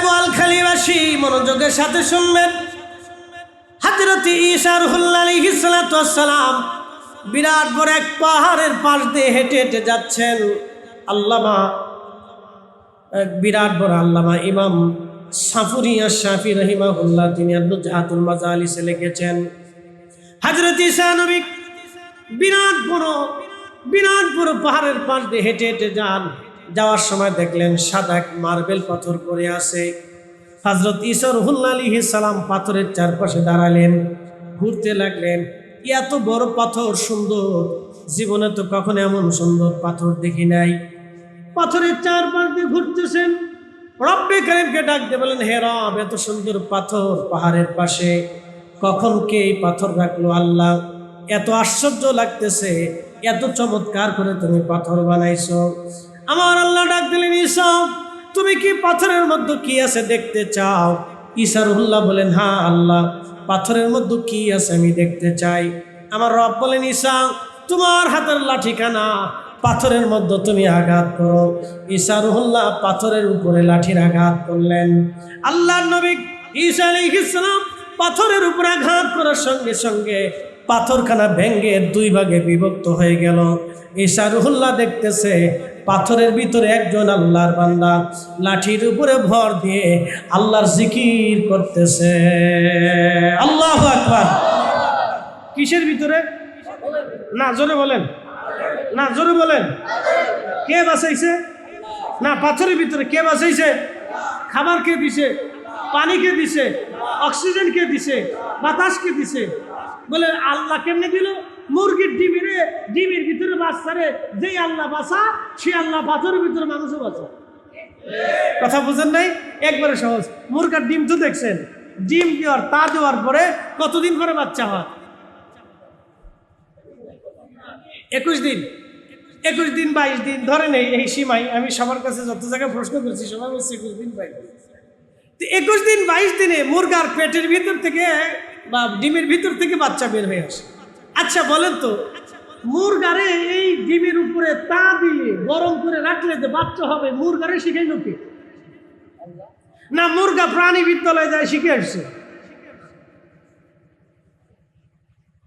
বোয়ালখালীবাসী মনোযোগের সাথে শুনবেন। হযরত ঈসা রূহুল্লাহ আলাইহিস সালাতু ওয়াস সালাম বিরাট বড় এক পাহাড়ের পাশ দিয়ে হেঁটে হেঁটে যাচ্ছেন। বিরাট বড় আল্লামা ইমাম সাফুরি আশ-শাফি রাহিমাহুল্লাহ তিনি নুজহাতুল মাজালিসে লিখেছেন, হযরত ঈসা নবী বিরাট বড় পাহাড়ের পাশ দিয়ে হেঁটে হেঁটে যাওয়ার সময় দেখলেন সাদা এক মার্বেল পাথর পড়ে আছে। হযরত ঈসা রূহুল্লাহ আলাইহিস সালাম পাথরের চারপাশে দাঁড়ালেন, ঘুরতে লাগলেন। এত বড় পাথর সুন্দর, জীবনে তো কখনো এমন সুন্দর পাথর দেখি নাই। পাথরের চারপাশ দিয়ে ঘুরতেছেন, রব্বে কারীমকে ডাক দিয়ে বলেন, হে রব, এত সুন্দর পাথর পাহাড়ের পাশে কখন কে এই পাথর রাখলো আল্লাহ? এত আশ্চর্য লাগতেছে, এত চমৎকার করে তুমি পাথর বানাইছো। আমার আল্লাহ ডাক দিলেন, ঈসা তুমি কি পাথরের মধ্যে কি আছে দেখতে চাও? ঈসা রূহুল্লাহ বলেন, হ্যাঁ আল্লাহ, পাথরের মধ্যে কি আছে আমি দেখতে চাই। আমার রব বলেন, ঈসা তোমার হাতের লাঠিখানা পাথরের মধ্যে তুমি আঘাত করো। ঈসা রূহুল্লাহ পাথরের উপরে লাঠির আঘাত করলেন। আল্লাহর নবী ঈসা আলাইহিস সালাম পাথরের উপরে আঘাত করার সঙ্গে সঙ্গে পাথরখানা ভেঙে দুই ভাগে বিভক্ত হয়ে গেল। ঈসা রূহুল্লাহ দেখতেছে পাথরের ভিতরে একজন আল্লাহর বান্দা লাঠির উপরে ভর দিয়ে আল্লাহর জিকির করতেছে। আল্লাহু আকবার। কিসের ভিতরে? না জোরে বলেন, না জোরে বলেন। কে বাঁচাইছে? না পাথরের ভিতরে কে বাঁচাইছে? খাবার কে দিছে? পানি কে দিছে? অক্সিজেন কে দিছে? বাতাস কে দিছে? বলে আল্লাহ কেমনে দিল? মুরগির ডিমের ভিতরে বাচ্চারে যেই আল্লাহ বাঁচা, সে আল্লাহ পাথরের ভিতরে মানুষও বাঁচা। কথা বুঝেন নাই? একবারে সহজ। মুরগার ডিম তো দেখছেন, ডিম দেওয়ার তা দেওয়ার পরে কতদিন পরে বাচ্চা হয়? 21 দিন, 22 দিন ধরেন এই সীমায়। আমি সবার কাছে যত জায়গায় প্রশ্ন করছি সবাই বলছে 21 দিন 22 দিন। 21 দিন 22 দিনে মুরগার পেটের ভিতর থেকে বা ডিমের ভিতর থেকে বাচ্চা বের হয়ে আসে। আচ্ছা বলেন তো, মুরগারে এই ডিমের উপরে তা দিয়ে গরম করে রাখলে যে বাচ্চা হবে, মুরগারে শিখাইল কে? না মুরগা প্রাণী বিদ্যালয়ে যায় শিখে আসছে?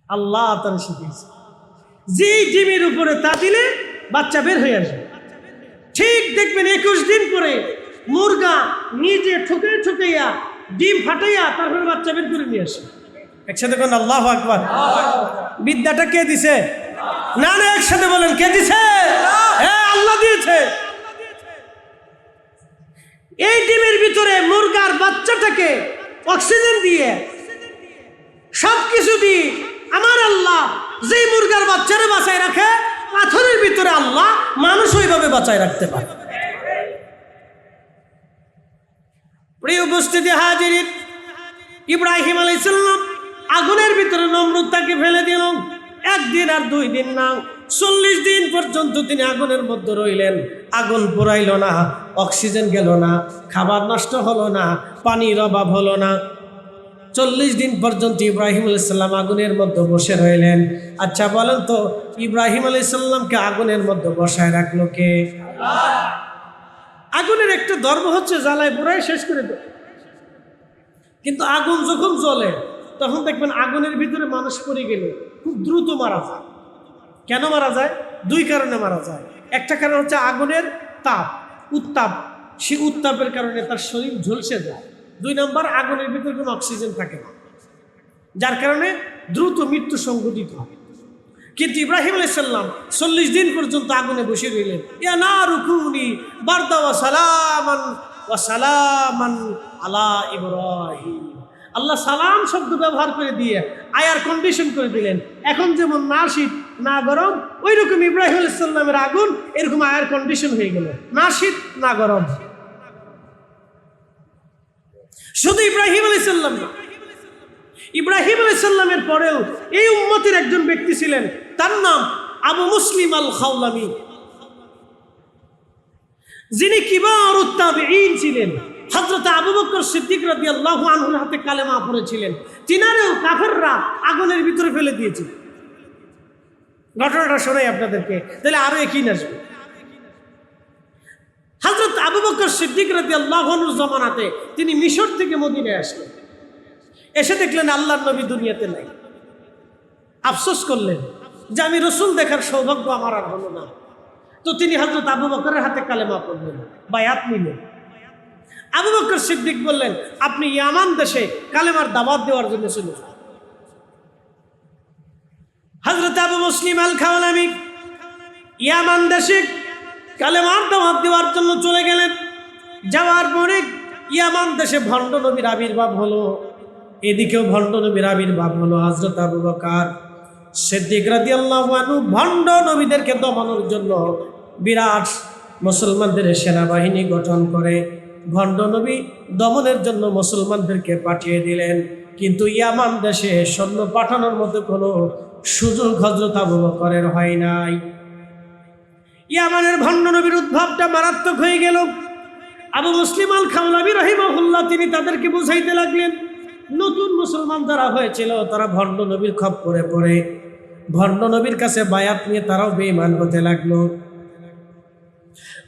আল্লাহ তার শিখিয়েছে। যে ডিমের উপরে তা দিলে বাচ্চা বের হয়ে আসে। ঠিক দেখবেন 21 দিন পরে মুরগা নিজে ঠুকাইয়া ডিম ফাটাইয়া তারপরে বাচ্চা বের করে নিয়ে আসে। একসাথে বলেন আল্লাহু আকবার। বিদ্যাটা কে দিছে? না না একসাথে বলেন, কে দিছে? হ্যাঁ আল্লাহ দিয়েছে। এই ডিমের ভিতরে মুরগার বাচ্চাটাকে অক্সিজেন দিয়ে সবকিছু দিয়ে আমার আল্লাহ যেই মুরগার বাচ্চারে বাঁচায় রাখে, পাথরের ভিতরে আল্লাহ মানুষ ওইভাবে বাঁচায় রাখতে পারে। প্রিয় উপস্থিতি হাজিরিন, ইব্রাহিম আলাইহিস সালাম আগুনের ভিতরে নমরুদ তাকে ফেলে দিল। 1 দিন আর 2 দিন না, 40 দিন পর্যন্ত তিনি আগুনের মধ্যে রইলেন। আগুন পোড়াইল না, অক্সিজেন গেল না, খাবার নষ্ট হলো না, পানির অভাব হলো না। 40 দিন পর্যন্ত ইব্রাহিম আলাইহিস সালাম আগুনের মধ্যে বসে রইলেন। আচ্ছা বলেন তো, ইব্রাহিম আলাইহিস সালামকে আগুনের মধ্যে বসায় রাখলো কে? আগুনের একটা ধর্ম হচ্ছে জ্বালায় পুরাই শেষ করে দেয়। কিন্তু আগুন যখন জ্বলে তখন দেখবেন আগুনের ভিতরে মানুষ পড়ে গেলে খুব দ্রুত মারা যায়। কেন মারা যায়? 2 কারণে মারা যায়। একটা কারণ হচ্ছে আগুনের উত্তাপ, সেই উত্তাপের কারণে তার শরীর ঝলসে যায়। 2 নম্বর, আগুনের ভিতরে কোনো অক্সিজেন থাকে না, যার কারণে দ্রুত মৃত্যু সংঘটিত হয়। কিন্তু ইব্রাহিম আলাইহিস সালাম 40 দিন পর্যন্ত আগুনে বসে রইলেন। ইয়া নারু কুনি বারদা ওয়া সালামান আলা ইব্রাহিম। আল্লাহ সালাম শব্দ ব্যবহার করে দিয়ে আয়ার কন্ডিশন করে দিলেন। এখন যেমন না শীত না গরম, ওই রকম ইব্রাহিম আলাইহিস সালামের আগুন এরকম আয়ার কন্ডিশন হয়ে গেল, না শীত না গরম। শুধু ইব্রাহিম আলাইহিস সালাম না, ইব্রাহিম আলাইহিস সালামের পরেও এই উম্মতের একজন ব্যক্তি ছিলেন, তার নাম আবু মুসলিম আল খাওলামি, যিনি কিবারুত তাবিঈন ছিলেন। হযরত আবু বকর সিদ্দিক রাদিয়াল্লাহু আনহুর হাতে কালেমা পড়েছিলেন। তিনারেও কাফেররা আগুনের ভিতরে ফেলে দিয়েছিল। ঘটনাটা শোনাই আপনাদেরকে, তাহলে আরো একই আসবে। হযরত আবু বকর সিদ্দিক রাদিয়াল্লাহু আনহুর জামানাতে তিনি মিশর থেকে মদিনায় আসলেন। এসে দেখলেন আল্লাহর নবী দুনিয়াতে নাই। আফসোস করলেন যে আমি রসুল দেখার সৌভাগ্য আমার আর হলো না। তো তিনি হযরত আবু বকরের হাতে কালেমা পড়লেন, বায়াত নিলেন। আবু বকর সিদ্দিক বললেন, আপনি ইয়ামান দেশে কালেমার দাওয়াত দেওয়ার জন্য চলে যান। হযরত আবু মুসলিম আল খাওলামি ইয়ামান দেশে কালেমার দাওয়াত দেওয়ার জন্য চলে গেলেন। যাওয়ার পরে ইয়ামান দেশে ভণ্ড নবীর আবির্ভাব হলো, এদিকেও ভণ্ড নবীর আবির্ভাব হলো। হযরত আবু বকর সিদ্দিক রাদিয়াল্লাহু আনহু ভণ্ড নবীদেরকে দমনের জন্য বিরাট মুসলমানদের সেনাবাহিনী গঠন করে ভণ্ড নবী দমনের জন্য মুসলমানদেরকে পাঠিয়ে দিলেন। কিন্তু ইয়ামান দেশে সৈন্য পাঠানোর মতো কোনো সুযোগ হযরত আবু বকরের হয় নাই। ইয়ামানের ভণ্ড নবীর উদ্ভবটা মারাত্মক হয়ে গেল। আবু মুসলিম আল খাওলাবি রাহিমাহুল্লাহ তিনি তাদেরকে বুঝাইতে লাগলেন, নতুন মুসলমান যারা হয়েছিল তারা ভণ্ড নবীর খপ্পরে পড়ে ভণ্ড নবীর কাছে বায়াত নিয়ে তারাও বেঈমান হতে লাগলো।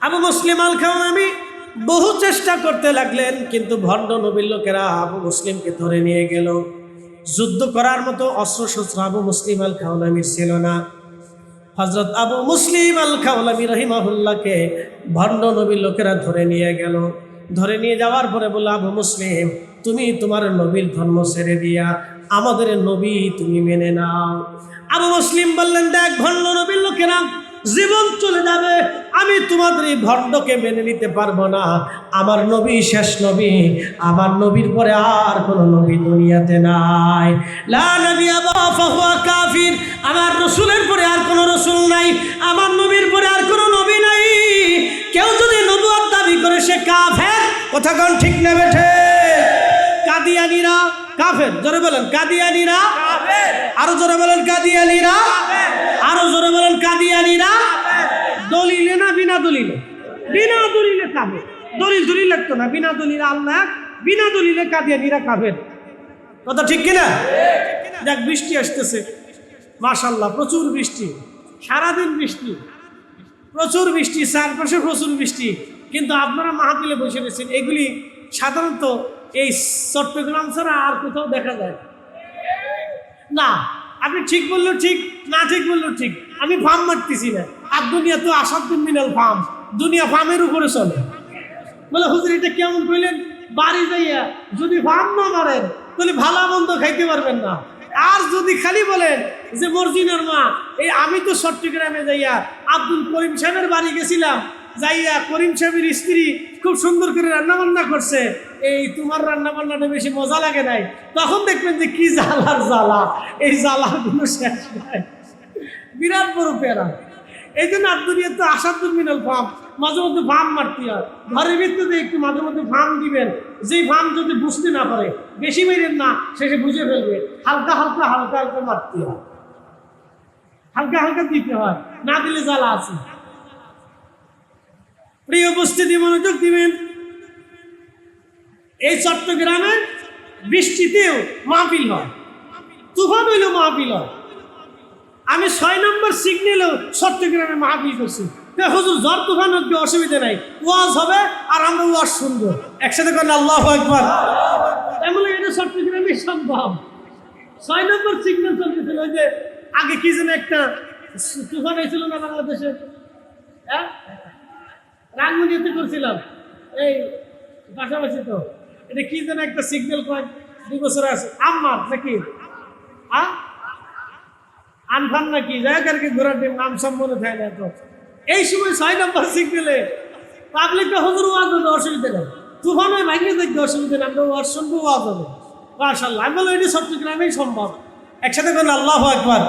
আবু মুসলিম আল খাওলাবি বহু চেষ্টা করতে লাগলেন, কিন্তু ভণ্ড নবীর লোকেরা আবু মুসলিমকে ধরে নিয়ে গেল। যুদ্ধ করার মতো অস্ত্রশস্ত্র আবু মুসলিম আল খাওলামির ছিল না। হযরত আবু মুসলিম আল খাওলামি রাহিমাহুল্লাহকে ভণ্ড নবীর লোকেরা ধরে নিয়ে গেল। ধরে নিয়ে যাওয়ার পরে বলল, আবু মুসলিম তুমি তোমার নবীর ধর্ম ছেড়ে দিয়া আমাদের নবী তুমি মেনে নাও। আবু মুসলিম বললেন, দেখ ভণ্ড নবীর লোকেরা জীবন চলে যাবে, আমি তোমাদের এই ভণ্ডকে মেনে নিতে পারবো না। আমার নবী শেষ নবী, আমার নবীর পরে আর কোনো নবী দুনিয়াতে নাই। লা নবিয়্যা ফাহুয়া কাফির, আমার রসুলের পরে আর কোনো রসুল নাই, আমার নবীর পরে আর কোনো নবী নাই। কেউ যদি নবুয়ত দাবি করে সে কাফের। কথা কোন ঠিক না বেঠে? কাদিয়ানীরা কাফের, জোরে বলেন কাদিয়ানীরা কাফের। আরো জোরে বলেন কাদিয়ানীরা কাফের। আরো জোরে বলেন কাদিয়ানীরা দলিলে না বিনা দলিলে? বিনা দলিলে কাফের। দলিল লাগতো না, বিনা দলিলে আল্লাহ, বিনা দলিলে কাদিয়ানীরা কাফের। কথা ঠিক কিনা? দেখ বৃষ্টি আসতেছে, মাশাআল্লাহ প্রচুর বৃষ্টি, সারাদিন বৃষ্টি, প্রচুর বৃষ্টি, চারপাশে প্রচুর বৃষ্টি। কিন্তু আপনারা মাহফিলে বসে রয়েছেন, এগুলি সাধারণত এই চট্টগ্রাম ছাড়া আর কোথাও দেখা যায় না। আপনি ঠিক বললেও ঠিক, না ঠিক বললেও ঠিক। আমি ফার্ম মারতেছি না, আর দুনিয়া তো আসাদুল মিনাল ফার্ম, দুনিয়া ফার্মের উপরে চলে। বলে হুজুর এটা কেমন কইলেন? বাড়ি যাইয়া যদি ফার্ম না মারেন তাহলে ভালো মন্দ খাইতে পারবেন না। আর যদি খালি বলেন যে মর্জিনার মা, এই আমি তো চট্টগ্রামে যাইয়া আব্দুল করিম সাহেবের বাড়ি গেছিলাম, যাইয়া করিম সাহেবের স্ত্রী খুব সুন্দর করে রান্না বান্না করছে, এই তোমার রান্না বান্নাটা বেশি মজা লাগে নাই, তখন দেখবেন যে কি জ্বালার জ্বালা, এই জ্বালার কোনো শেষ নাই। বিরাট বড় পেরা। এই জন্য দুনিয়া তো আসাদুল মিনাল ফার্ম, মাঝে মধ্যে ফার্ম মারতে হয়। ঘরের ভিত্তিতে একটু মাঝে মধ্যে ফার্ম দিবেন, যেই ফার্ম যদি বুঝতে না পারে বেশি মেরেন না, শেষে বুঝে ফেলবে। হালকা হালকা হালকা হালকা মারতে হয়, হালকা হালকা দিতে হয়, না দিলে জ্বালা আছে। প্রিয় উপস্থিতি মনোযোগ দিবেন। এই চট্টগ্রামে বৃষ্টিতেও মাহফিল হয়, তুফান হইলেও মাহফিল হয়। আমি 6 নম্বর সিগন্যালেও চট্টগ্রামে মাহফিল করছি। হুজুর ঝড় তুফান হচ্ছে অসুবিধা নাই, ওয়াজ হবে আর আমরা ওয়াজ শুনবো একসাথে করেন আল্লাহু আকবার। এমন এটা চট্টগ্রামে সম্ভব। 6 নম্বর সিগন্যাল চলতেছিল, ওই যে আগে কি যেন একটা তুফান হয়েছিল না বাংলাদেশে, হ্যাঁ রাঙ্গুনিয়াতে করছিলাম, এই পাশাপাশি তো এটা কি যেন একটা সিগন্যাল কয়েক 2 বছর আছে, আম্মার নাকি আনফান নাকি জায়গাকে ঘোরার দিন নাম সম্বন্ধে থাকে না। তো এই সময় 6 নম্বর সিগন্যালে পাবলিকটা হুজুর ওয়াজ হবে, অসুবিধা নেই, তুফানে ভাঙিয়ে দেখতে অসুবিধা নেই, আমরা ওয়াজ শুনবো, ওয়াজ হবে মাশাআল্লাহ। আমি বললাম এটি চট্টগ্রামেই সম্ভব। একসাথে বলেন আল্লাহু আকবার,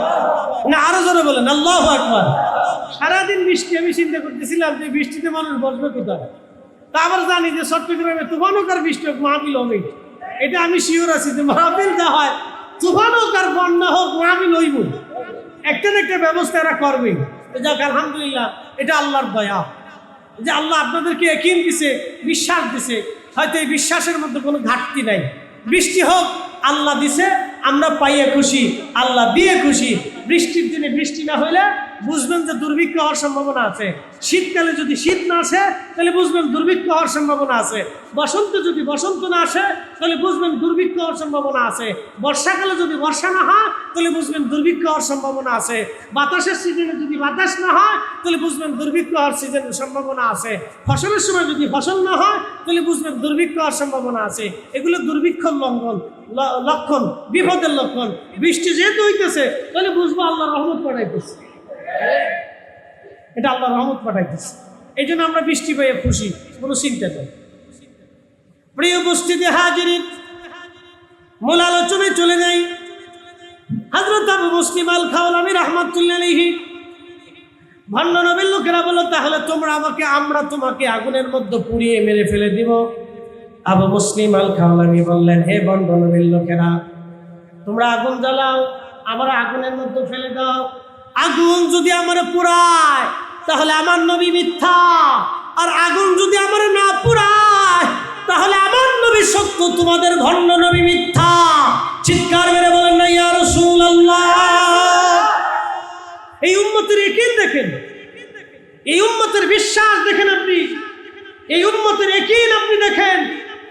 না আরো জোরে বলেন আল্লাহু আকবার। সারাদিন বৃষ্টি, আমি চিন্তা করতেছিলাম যে বৃষ্টিতে মানুষ বসবে কোথায়। তা আবার জানি যে চট্টগ্রামে তুফান হোক আর বৃষ্টি হোক মাহফিল হবে, এটা আমি শিওর আছি যে মাহফিল যা হয় তুফান হোক আর বন্যা হোক মাহফিল হইব, একটা না একটা ব্যবস্থা এরা করবে। যাক আলহামদুলিল্লাহ, এটা আল্লাহর দয়া যে আল্লাহ আপনাদেরকে ইয়াকিন দিছে, বিশ্বাস দিছে। হয়তো এই বিশ্বাসের মধ্যে কোনো ঘাটতি নাই। বৃষ্টি হোক, আল্লাহ দিছে, আমরা পাইয়ে খুশি, আল্লাহ দিয়ে খুশি। বৃষ্টির দিনে বৃষ্টি না হইলে বুঝবেন যে দুর্ভিক্ষ হওয়ার সম্ভাবনা আছে। শীতকালে যদি শীত না আসে তাহলে বুঝবেন দুর্ভিক্ষ হওয়ার সম্ভাবনা আছে। বসন্তে যদি বসন্ত না আসে তাহলে বুঝবেন দুর্ভিক্ষ হওয়ার সম্ভাবনা আছে। বর্ষাকালে যদি বর্ষা না হয় তাহলে বুঝবেন দুর্ভিক্ষ হওয়ার সম্ভাবনা আছে। বাতাসের সিজনে যদি বাতাস না হয় তাহলে বুঝবেন দুর্ভিক্ষ হওয়ার সিজনের সম্ভাবনা আছে। ফসলের সময় যদি ফসল না হয় তাহলে বুঝবেন দুর্ভিক্ষ হওয়ার সম্ভাবনা আছে। এগুলো দুর্ভিক্ষর লক্ষণ, বিপদের লক্ষণ। বৃষ্টি যেহেতু হইতেছে তাহলে বুঝবো আল্লাহ রহমত পাঠাইতেছে, এটা আল্লাহ রহমত পাঠাইতেছে। এই জন্য আমরা বৃষ্টি পেয়ে খুশি, কোনো চিন্তা নেই। প্রিয় উপস্থিতি হাজিরিন, মূল আলোচনায় চলে যাই। হযরত আবু মুসলিম আল খাওলামি রাহমাতুল্লাহ আলাইহি, ভণ্ড নবীর লোকেরা বলল, তাহলে আমরা তোমাকে আগুনের মধ্যে পুড়িয়ে মেরে ফেলে দিব। আবু মুসলিম আল খাওলামি বললেন, হে ভণ্ড নবীর লোকেরা, তোমরা আগুন জ্বালাও, আমার আগুনের মধ্যে ফেলে দাও। আগুন যদি আমার পুরায় তাহলে আমার নবী মিথ্যা, আর আগুন যদি আমার না পুরায় তাহলে আমার নবী সত্য, তোমাদের ভণ্ড নবী মিথ্যা। চিৎকার মেরে বলেন না ইয়া রাসূলুল্লাহ। এই উম্মতের ইয়াকিন দেখেন, এই উম্মতের বিশ্বাস দেখেন, আপনি এই উম্মতের ইয়াকিন আপনি দেখেন,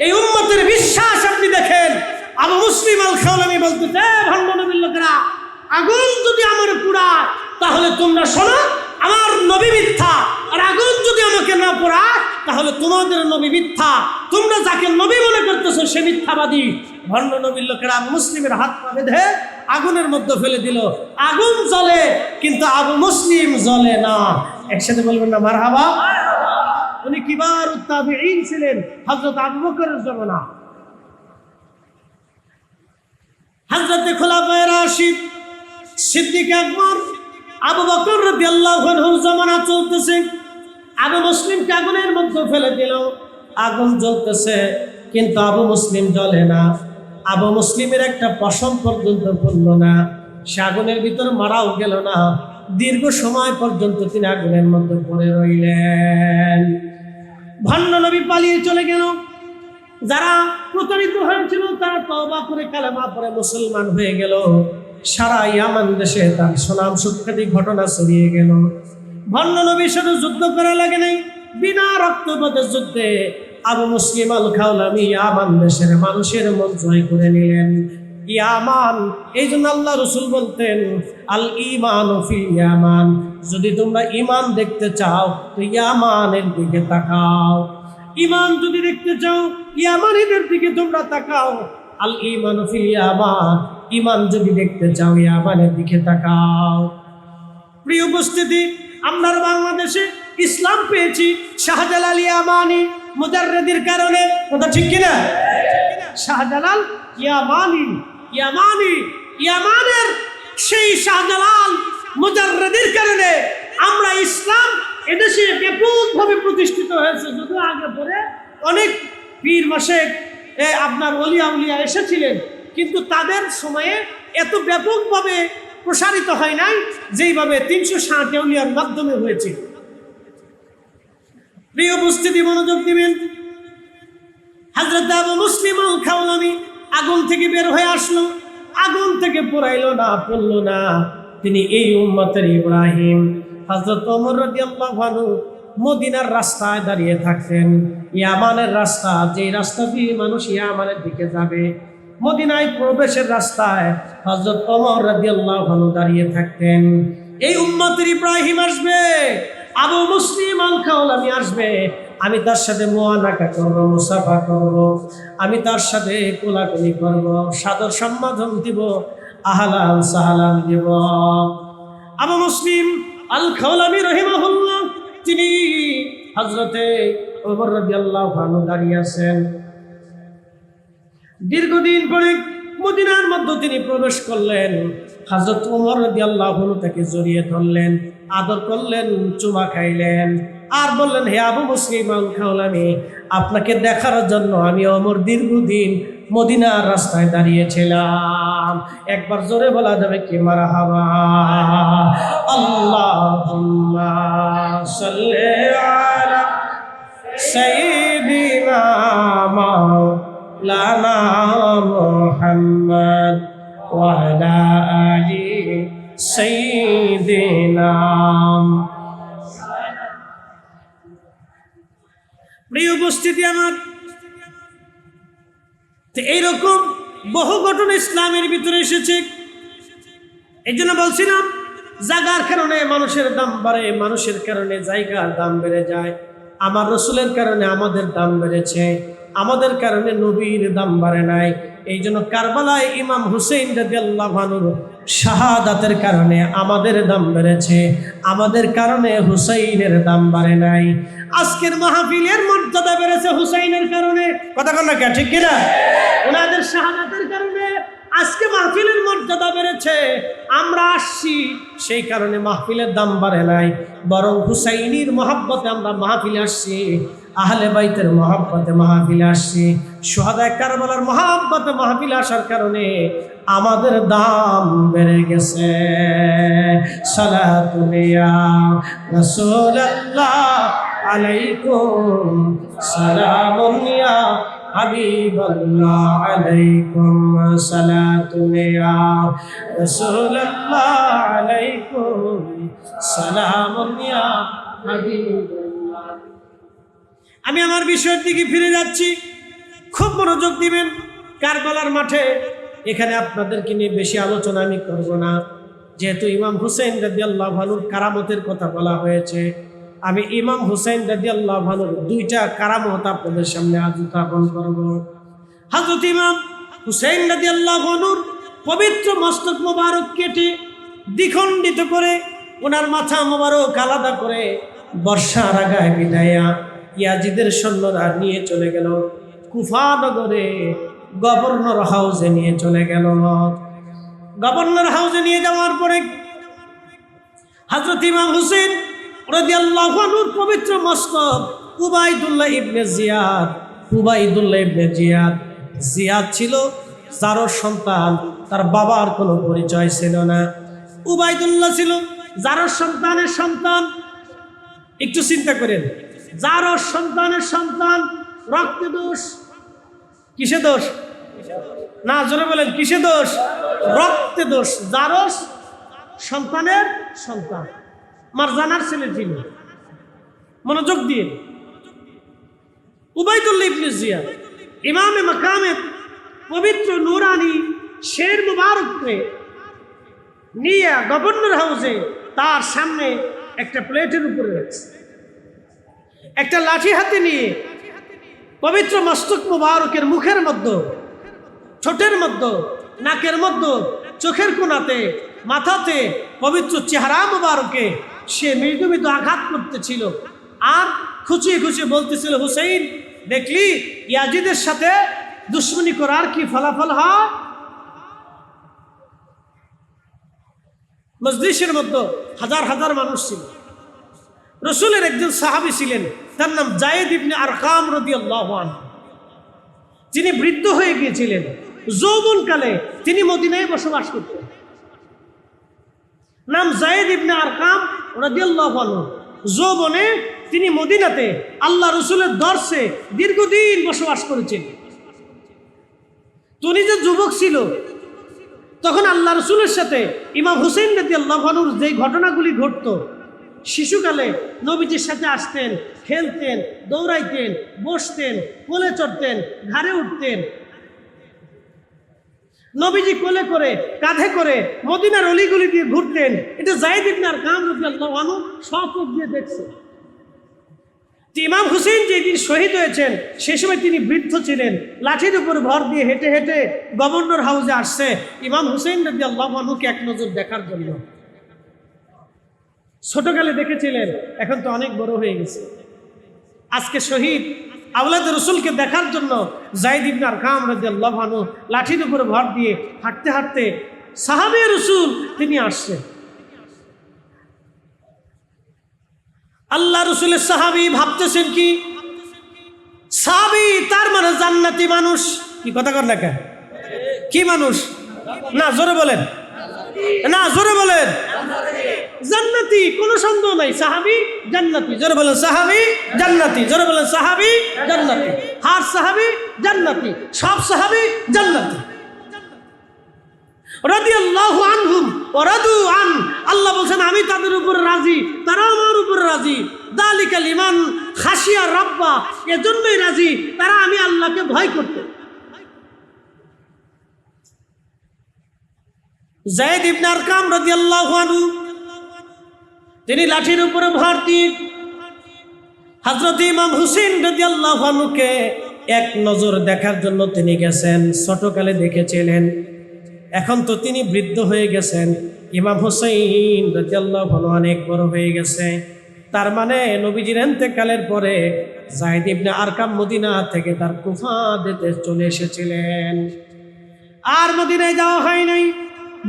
এই উম্মতের বিশ্বাস আপনি দেখেন। আবু মুসলিম আল খাওলামি বলতেছে, ভণ্ড নবীর লোকেরা, আগুন যদি আমার পুরায় তাহলে তোমরা শোনো, আমার নবী মিথ্যা, আর আগুন যদি আমাকে না পোড়ায় তাহলে তোমাদের নবী মিথ্যা। তোমরা যাকে নবী মনে করতেছো সে মিথ্যাবাদী। ভণ্ড নবীর লোকেরা আবু মুসলিমের হাত পা বেঁধে আগুনের মধ্যে ফেলে দিল। আগুন জ্বলে কিন্তু আবু মুসলিম জ্বলে না। একসাথে বলবেন না মারহাবা। উনি কিবারুত তাবিঈন ছিলেন, হযরত আবু বকরের জামানা। হযরত খুলাফায়ে রাশিদ, সিদ্দিক আকবর, আবু বকর রাদিয়াল্লাহু আনহুর জামানা চলতেছে। আবু মুসলিমকে আগুনের মধ্যে ফেলে দিল, আগুন জ্বলতেছে কিন্তু আবু মুসলিম জ্বলে না। আবু মুসলিমের একটা পশম পর্যন্ত পড়ল না, সে আগুনের ভিতর মারাও গেল না। দীর্ঘ সময় পর্যন্ত তিনি আগুনের মধ্যে পড়ে রইলেন। ভণ্ড নবী পালিয়ে চলে গেল। যারা প্রতারিত হয়েছিল তারা তওবা করে কালেমা পড়ে মুসলমান হয়ে গেল। সারা ইয়ামান দেশে তার সুনাম সুখ্যাতি ঘটনা ছড়িয়ে গেল। ভণ্ড নবীর সাথে যুদ্ধ করা লাগে নাই, বিনা রক্তপাতের যুদ্ধে আবু মুসলিম আল খাওলামি ইয়ামান দেশের মানুষের মন জয় করে নিলেন। ইয়ামান, এই জন্য আল্লাহ রসুল বলতেন, আল ঈমান ফিল ইয়ামান, যদি তোমরা ঈমান দেখতে চাও তো ইয়ামানের দিকে তাকাও। ঈমান যদি দেখতে চাও ইয়ামানীদের দিকে তোমরা তাকাও। আল ঈমান ফিল ইয়ামান, ঈমান যদি দেখতে চাও ইয়ামানের দিকে তাকাও। প্রিয় উপস্থিতি, আমরা বাংলাদেশে ইসলাম পেয়েছি শাহজালাল ইয়ামানি মুজাররিদের কারণে, কথা ঠিক কিনা? শাহজালাল ইয়ামানি, ইয়ামানের সেই শাহজালাল মুজাররিদের কারণে আমরা ইসলাম এদেশে ব্যাপকভাবে প্রতিষ্ঠিত হয়েছে। যদিও আগে পরে অনেক পীর মাশেক আপনার ওলিয়া উলিয়া এসেছিলেন, কিন্তু তাদের সময়ে এত ব্যাপকভাবে প্রসারিত হয় নাই যেইভাবে 360 আউলিয়ার মাধ্যমে হয়েছে। প্রিয় উপস্থিতি, মনোযোগ দিবেন। হযরত আবু মুসলিম আল খাওলামি আগুন থেকে বের হয়ে আসলো, আগুন থেকে পোড়াইলো না, পড়লো না। তিনি এই উম্মতের ইব্রাহিম। হযরত ওমর রাদিয়াল্লাহু আনহু মদিনার রাস্তায় দাঁড়িয়ে থাকতেন। ইয়ামানের রাস্তা, যে রাস্তা দিয়ে মানুষ ইয়ামানের দিকে যাবে, মদিনায় প্রবেশের রাস্তায় হযরত ওমর রাদিয়াল্লাহু আনহু দাঁড়িয়ে থাকতেন। এই উম্মতের ইব্রাহিম আসবে, আবু মুসলিম আল খাওলামি আসবে, আমি তার সাথে মুআনাকা করব, মুসাফা করব, আমি তার সাথে কোলাকুলি করব, সাদর সম্বোধন দিব, আহলান সাহলান দিব। আবু মুসলিম আল খাওলামি রাহিমাহুল্লাহ, তিনি হযরতে ওমর রাদিয়াল্লাহু আনহু দাঁড়িয়ে আছেন। দীর্ঘদিন পরে মদিনার মধ্যে তিনি প্রবেশ করলেন। হযরত ওমর রাদিয়াল্লাহু আনহু তাকে জড়িয়ে ধরলেন, আদর করলেন, চুমা খাইলেন, আর বললেন, হে আবু মুসলিম আল খাওলামি, আপনাকে দেখার জন্য আমি ওমর দীর্ঘদিন মদিনার রাস্তায় দাঁড়িয়েছিলাম। একবার জোরে বলা যাবে কি মারহাবা? আল্লাহুম্মা সাল্লি আলা সাইয়্যিদিনা মাওলানা মুহাম্মদ ওয়া আলা আলি সাইয়্যিদিনা উপস্থিতি আমার, তো এইরকম বহু ঘটনা ইসলামের ভিতরে এসেছে। এই জন্য বলছিলাম, জায়গার কারণে মানুষের দাম বাড়ে, মানুষের কারণে জায়গার দাম বেড়ে যায়। আমার রসুলের কারণে আমাদের দাম বেড়েছে, আমাদের কারণে নবীর দাম বাড়ে নাই। এই জন্য কারবালায় ইমাম হুসেইন রাদিয়াল্লাহু আনহুর শাহাদাতের কারণে আমাদের দাম বেড়েছে, আমাদের কারণে হুসাইনের দাম বাড়ে নাই। আজকের মাহফিলের মর্যাদা বেড়েছে হুসাইনের কারণে, কথা বল না, ঠিক কিনা? ওনাদের শাহাদাতের কারণে আজকে মাহফিলের মর্যাদা বেড়েছে। আমরা আসছি সেই কারণে মাহফিলের দাম বাড়ে নাই, বরং হুসাইনির মহব্বতে আমরা মাহফিলে আসছি, আহলে বাইতের মহব্বতে মাহফিলে আসছি, শুহাদায়ে কারবালার মহব্বতে মাহফিলে আসার কারণে আমাদের দাম বেড়ে গেছে। সালাতু ইয়া রাসূলুল্লাহ আলাইকুম, সালামুন ইয়া হাবিবাল্লাহ আলাইকুম, সালাতু ইয়া রাসূলুল্লাহ আলাইকুম, সালামুন ইয়া হাবিবাল্লাহ। আমি আমার বিষয়ের দিকে ফিরে যাচ্ছি, খুব মনোযোগ দিবেন। কারবালার মাঠে এখানে আপনাদেরকে নিয়ে বেশি আলোচনা আমি করব না, যেহেতু ইমাম হুসেইন রাদিয়াল্লাহু আনহুর কারামতের কথা বলা হয়েছে। আমি ইমাম হুসেইন রাদিয়াল্লাহু আনহুর দুইটা কারামত আপনাদের সামনে আজ উত্থাপন করব। হযরত ইমাম হুসেইন রাদিয়াল্লাহু আনহুর পবিত্র মস্তক মোবারক কেটে দ্বিখণ্ডিত করে ওনার মাথা মোবারক আলাদা করে বর্ষার আগায় বিদায়া ইয়াজিদের সৈন্যরা নিয়ে চলে গেল কুফা নগরে, গভর্নর হাউসে নিয়ে চলে গেল। গভর্নর হাউসে নিয়ে যাওয়ার পরে হযরত ইমাম হুসেইন রাদিয়াল্লাহু আনহুর পবিত্র মস্তক উবাইদুল্লাহ ইবনে জিয়াদ, উবাইদুল্লাহ ইবনে জিয়াদ, জিয়াদ ছিল যারও সন্তান, তার বাবার কোনো পরিচয় ছিল না। উবাইদুল্লাহ ছিল যারও সন্তানের সন্তান। একটু চিন্তা করেন, যারও সন্তানের সন্তান, রক্তে দোষ, কিসে দোষ? না, জোরে বলেন, কিসে দোষ? রক্তে দোষ। যারও সন্তানের সন্তান, মারজানার ছেলে ছিল। মনোযোগ দিয়ে, উবাইদুল্লাহ ইবনে জিয়াদ ইমামে মাকামে পবিত্র নূরানি শের মুবারককে নিয়ে গভর্নর হাউসে তার সামনে একটা প্লেটের উপরে রাখছে, একটা লাঠি হাতে নিয়ে পবিত্র মস্তক মুবারকের মুখের মধ্যে, ঠোঁটের মধ্যে, নাকের মধ্যে, চোখের কোণাতে, মাথাতে, পবিত্র চেহারা মুবারকে সে মৃদু মৃদু আঘাত করতেছিল আর খুঁচিয়ে খুঁচিয়ে বলতেছিল, হুসাইন, দেখলি ইয়াজিদের সাথে দুশ্মনী করার কি ফলাফল হয়? মজলিসের মধ্যে হাজার হাজার মানুষ ছিল। রসুলের একজন সাহাবী ছিলেন, তার নাম যায়েদ ইবনে আরকাম রাদিয়াল্লাহু আনহু। যিনি বৃদ্ধ হয়ে গিয়েছিলেন, যৌবনকালে তিনি মদিনায় বসবাস করতেন। নাম যায়েদ ইবনে আরকাম রাদিয়াল্লাহু আনহু। যৌবনে তিনি মদিনাতে আল্লাহ রসুলের দর্শে দীর্ঘদিন বসবাস করেছেন। তো উনি যে যুবক ছিল, তখন আল্লাহ রসুলের সাথে ইমাম হুসেইন রাদিয়াল্লাহু আনহুর যে ঘটনাগুলি ঘটত, শিশুকালে নবীজির সাথে আসতেন, খেলতেন, দৌড়াইতেন, বসতেন, কোলে চড়তেন, ঘাড়ে উঠতেন, নবীজি কোলে করে, কাঁধে করে মদিনার অলিগুলি দিয়ে ঘুরতেন। এটা যায়েদ ইবনে আরকাম রাদিয়াল্লাহু আনহু সচক্ষে দিয়ে দেখছে। ইমাম হুসেইন যেদিন শহীদ হয়েছেন সেই সময় তিনি বৃদ্ধ ছিলেন, লাঠির উপর ভর দিয়ে হেঁটে হেঁটে গভর্নর হাউসে আসছে ইমাম হুসেইন রাদিয়াল্লাহু আনহুকে এক নজর দেখার জন্য। ছোটকালে দেখেছিলেন, এখন তো অনেক বড় হয়ে গেছে। আজকে শহীদ আওলাদ রসুলকে দেখার জন্য যায়েদ ইবনে আরকাম রাদিয়াল্লাহু আনহু লাঠির উপরে ভর দিয়ে হাঁটতে হাঁটতে সাহাবে রসুল তিনি আসছেন। আল্লাহ রসুলের সাহাবী ভাবতেছেন কি, সাহাবী তার মানে জান্নাতি মানুষ। কি কথা কর না, কি মানুষ? না, জোরে বলেন, না, জোরে বলেন, জান্নাতি, কোনো সন্দেহ নাই। সাহাবী জান্নাতি, জোরে বলেন, সাহাবী জান্নাতি, জোরে বলেন, সাহাবী জান্নাতি। হার সাহাবী জান্নাতি, সব সাহাবী জান্নাতি। রাদিয়াল্লাহু আনহুম ওয়া রাদু আন, আল্লাহ বলেন আমি তাদের উপর রাজি, তারা আমার উপর রাজি। যালিকা লিমান খাশিয়া রাব্বা, এজন্যই রাজি তারা আমি আল্লাহকে ভয় করতে। যায়েদ ইবনে আরকাম রাদিয়াল্লাহু আনহু তিনি লাঠির উপরে ভর্তি। হযরত ইমাম হুসাইন রাদিয়াল্লাহু আনহুকে এক নজর দেখার জন্য তিনি গেছেন। ছোটকালে দেখেছিলেন, এখন তো তিনি বৃদ্ধ হয়ে গেছেন। ইমাম হুসাইন রাদিয়াল্লাহু আনহু অনেক বড় হয়ে গেছে। তার মানে নবীজির ইন্তেকালের পরে যায়েদ ইবনে আরকাম মদিনা থেকে তার কুফা যেতে চলে এসেছিলেন। আর মদিনায় যাওয়া হয় নাই।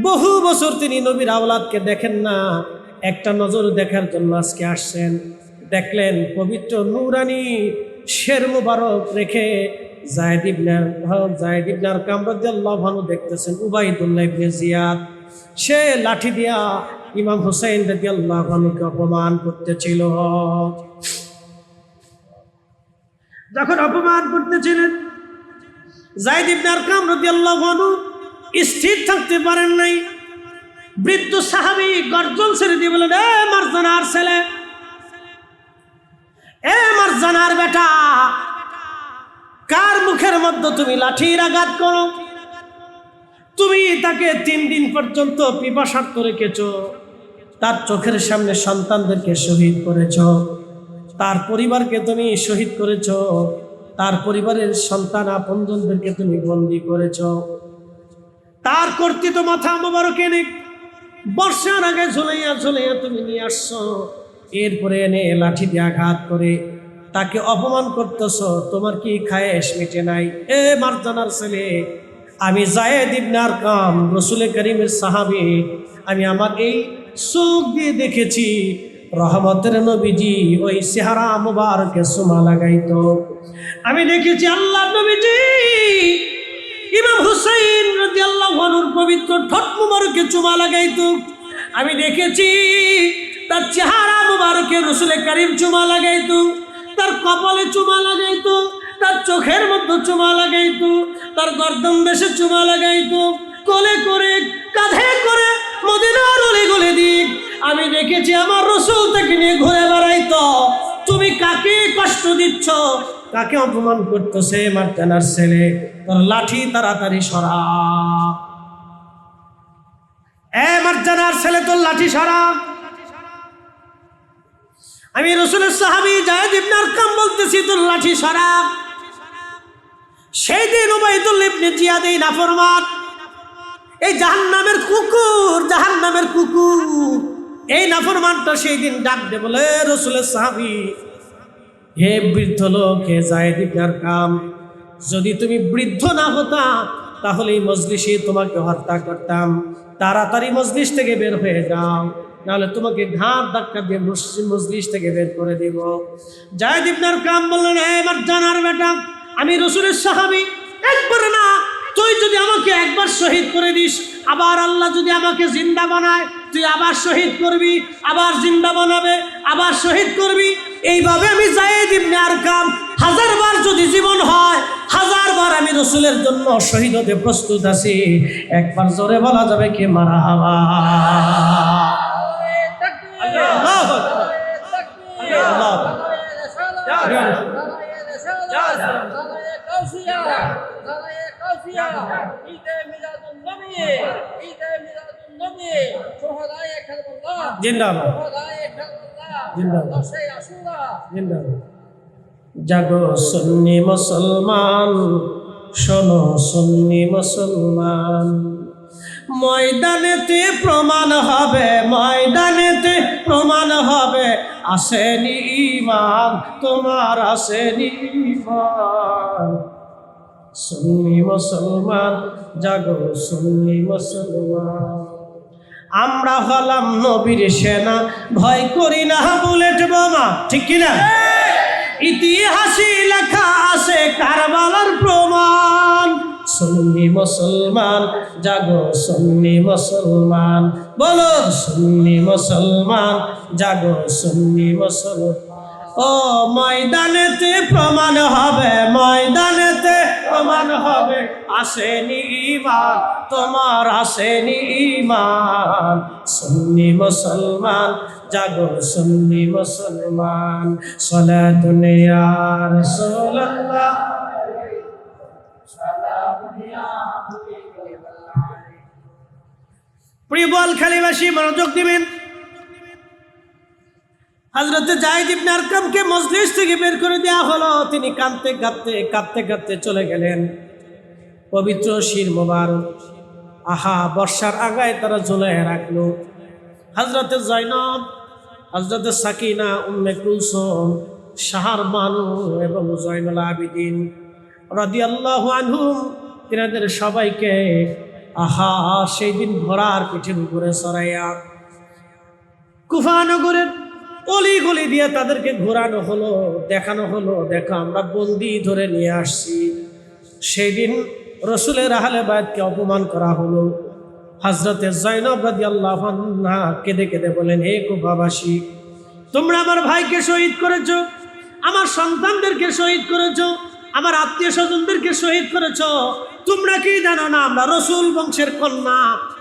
বহু বছর তিনি নবীর আওলাদকে দেখেন না। একটা নজর দেখার জন্য আজকে আসছেন। দেখলেন পবিত্র নূরানি শের মুবারক রেখে যায়েদ ইবনে আরকাম রাদিয়াল্লাহু আনহু দেখতেছেন উবাইদুল্লাহ ইবনে জিয়াদ সে লাঠি দিয়া ইমাম হুসাইন রাদিয়াল্লাহু আনহুকে অপমান করতেছিল। যখন অপমান করতেছিলেন যায়েদ ইবনে আরকাম রাদিয়াল্লাহু আনহু স্থির থাকতে পারেন নাই। বৃদ্ধ সাহাবী গর্জন ছেড়ে দিয়ে বলেন, এ মারজানার ছেলে, এ মারজানার বেটা, কার মুখের মধ্যে তুমি লাঠির আঘাত করো? তুমি তাকে 3 দিন পর্যন্ত পিপাসার্ত রেখেছ, তার চোখের সামনে সন্তানদেরকে শহীদ করেছ, তার পরিবারকে তুমি শহীদ করেছ, তার পরিবারের সন্তান আপনজনদেরকে তুমি বন্দী করেছ। তার কর্তৃত্ব মাথা মোবারক এনে বর্ষার আগে ঝুলাইয়া ঝুলাইয়া তুমি নিয়ে আসছো। এরপরে এনে লাঠি দিয়ে আঘাত করে তাকে অপমান করতেছ। তোমার কি খায়েশ মিটে নাই? এ মারজানার ছেলে, আমি যায়েদ ইবনে আরকাম রাসূল করিমের সাহাবী, আমি আমার এই চোখ দিয়ে দেখেছি রহমতের নবীজি ওই চেহারা মুবারকে চুমা লাগাইতো। আমি দেখেছি আল্লাহর নবীজি ইমাম হুসাইন রাদিয়াল্লাহু আনহুর পবিত্র ঠোঁট মুবারকে চুমা লাগাইতো। আমি দেখেছি তার চেহারা মুবারকে রাসূল করিম চুমা লাগাইতো, তার কপালে চুমা লাগাইতো, তার চোখের মধ্যে চুমা লাগাইতো, তার গর্দন দেশে চুমা লাগাইতো, কোলে করে কাঁধে করে মদিনার অলিগলি দিক আমি দেখেছি আমার রাসূল তাকে নিয়ে ঘুরে বেড়াইতো। তুমি কাকে কষ্ট দিচ্ছ, কাকে অপমান করতেছে? মারজানার ছেলে, তোর লাঠি তাড়াতাড়ি সরা। এ মারজানার ছেলে, তোর লাঠি সরা। আমি রাসূলের সাহাবী যায়েদ ইবনে আরকাম বলতেছি, তোর লাঠি সরা। সেই দিন উবাইদুল্লাহ ইবনে জিয়াদ এই নাফরমান, এই জাহান্নামের কুকুর, জাহান্নামের কুকুর, এই নাফরমানটা সেই দিন ডাক দে বলে, রাসূলের সাহাবী, হে বৃদ্ধ লোক, হে যায়েদ ইবনে আরকাম, যদি তুমি বৃদ্ধ না হতা তাহলে এই মজলিসে তোমাকে হত্যা করতাম। তাড়াতাড়ি মজলিস থেকে বের হয়ে যাও, নাহলে তোমাকে ঘাট ধাক্কা দিয়ে মজলিস থেকে বের করে দিব। যায়েদ ইবনে আরকাম বললেন, হে মারজানার বেটা, আমি রাসূলের সাহাবী, একবার না, তুই যদি আমাকে একবার শহীদ করে দিস, আবার আল্লাহ যদি আমাকে জিন্দা বানায়, তুই আবার শহীদ করবি, আবার জিন্দা বানাবে, আবার শহীদ করবি। এইভাবে আমি যায়েদ ইবনে আরকাম 1000 বার যদি জীবন হয়, 1000 বার আমি রাসূলের জন্য শহীদ হতে প্রস্তুত আছি। একবার জোরে বলা যাবে কি মারহাবা? জাগো সুন্নি মুসলমান, শোনো সুন্নি মুসলমান, ময়দানেতে প্রমাণ হবে, ময়দানেতে প্রমাণ হবে, আসেনি ঈমান, তোমার আসেনি ঈমান। সুন্নি মুসলমান, জাগো সুন্নি মুসলমান, আমরা হলাম নবীর সেনা, ভয় করি না বুলেট বোমা, ঠিক কিনা? ইতিহাসে লেখা আছে কারবালার প্রমাণ। সুন্নি মুসলমান, জাগো সুন্নি মুসলমান, বলো সুন্নি মুসলমান, জাগো সুন্নি মুসলমান। ও ময়দানেতে প্রমাণ হবে, ময়দানেতে প্রমাণ হবে, আসেনি ঈমান, তোমার আসেনি ঈমান। সুন্নি মুসলমান, জাগো সুন্নি মুসলমান, সালাতুন ইয়া রাসূলুল্লাহ, প্রিয় বোয়ালখালীবাসী মনোযোগ দিবেন। হযরত যায়েদ ইবনে আরকামকে মজলিস থেকে বের করে দেওয়া হলো। তিনি কাঁদতে কাঁদতে চলে গেলেন পবিত্র শির মোবারক। আহা, বর্ষার আগায় তারা ঝুলায় রাখলো। হযরতে জয়নব, হযরতে সাকিনা, উম্মে কুলসুম, শাহর বানু এবং জয়নুল আবিদিন রাদিয়াল্লাহু আনহুম, তিনাদের সবাইকে আহা সেই দিন ঘোড়ার পিঠের উপরে চড়াইয়া কুফা নগরের অলি গলি দিয়ে তাদেরকে ঘোরানো হলো, দেখানো হলো, দেখো আমরা বন্দি ধরে নিয়ে আসছি। সেই দিন রসুলের আহলে বায়তকে অপমান করা হলো। হযরতে জয়নব রাদিয়াল্লাহু আনহা কেঁদে কেঁদে বলেন, হে কুফাবাসী, তোমরা আমার ভাইকে শহীদ করেছো, আমার সন্তানদেরকে শহীদ করেছো, আমার আত্মীয় স্বজনদেরকে শহীদ করেছো। তোমরা কি জানো না আমরা রসুল বংশের কন্যা?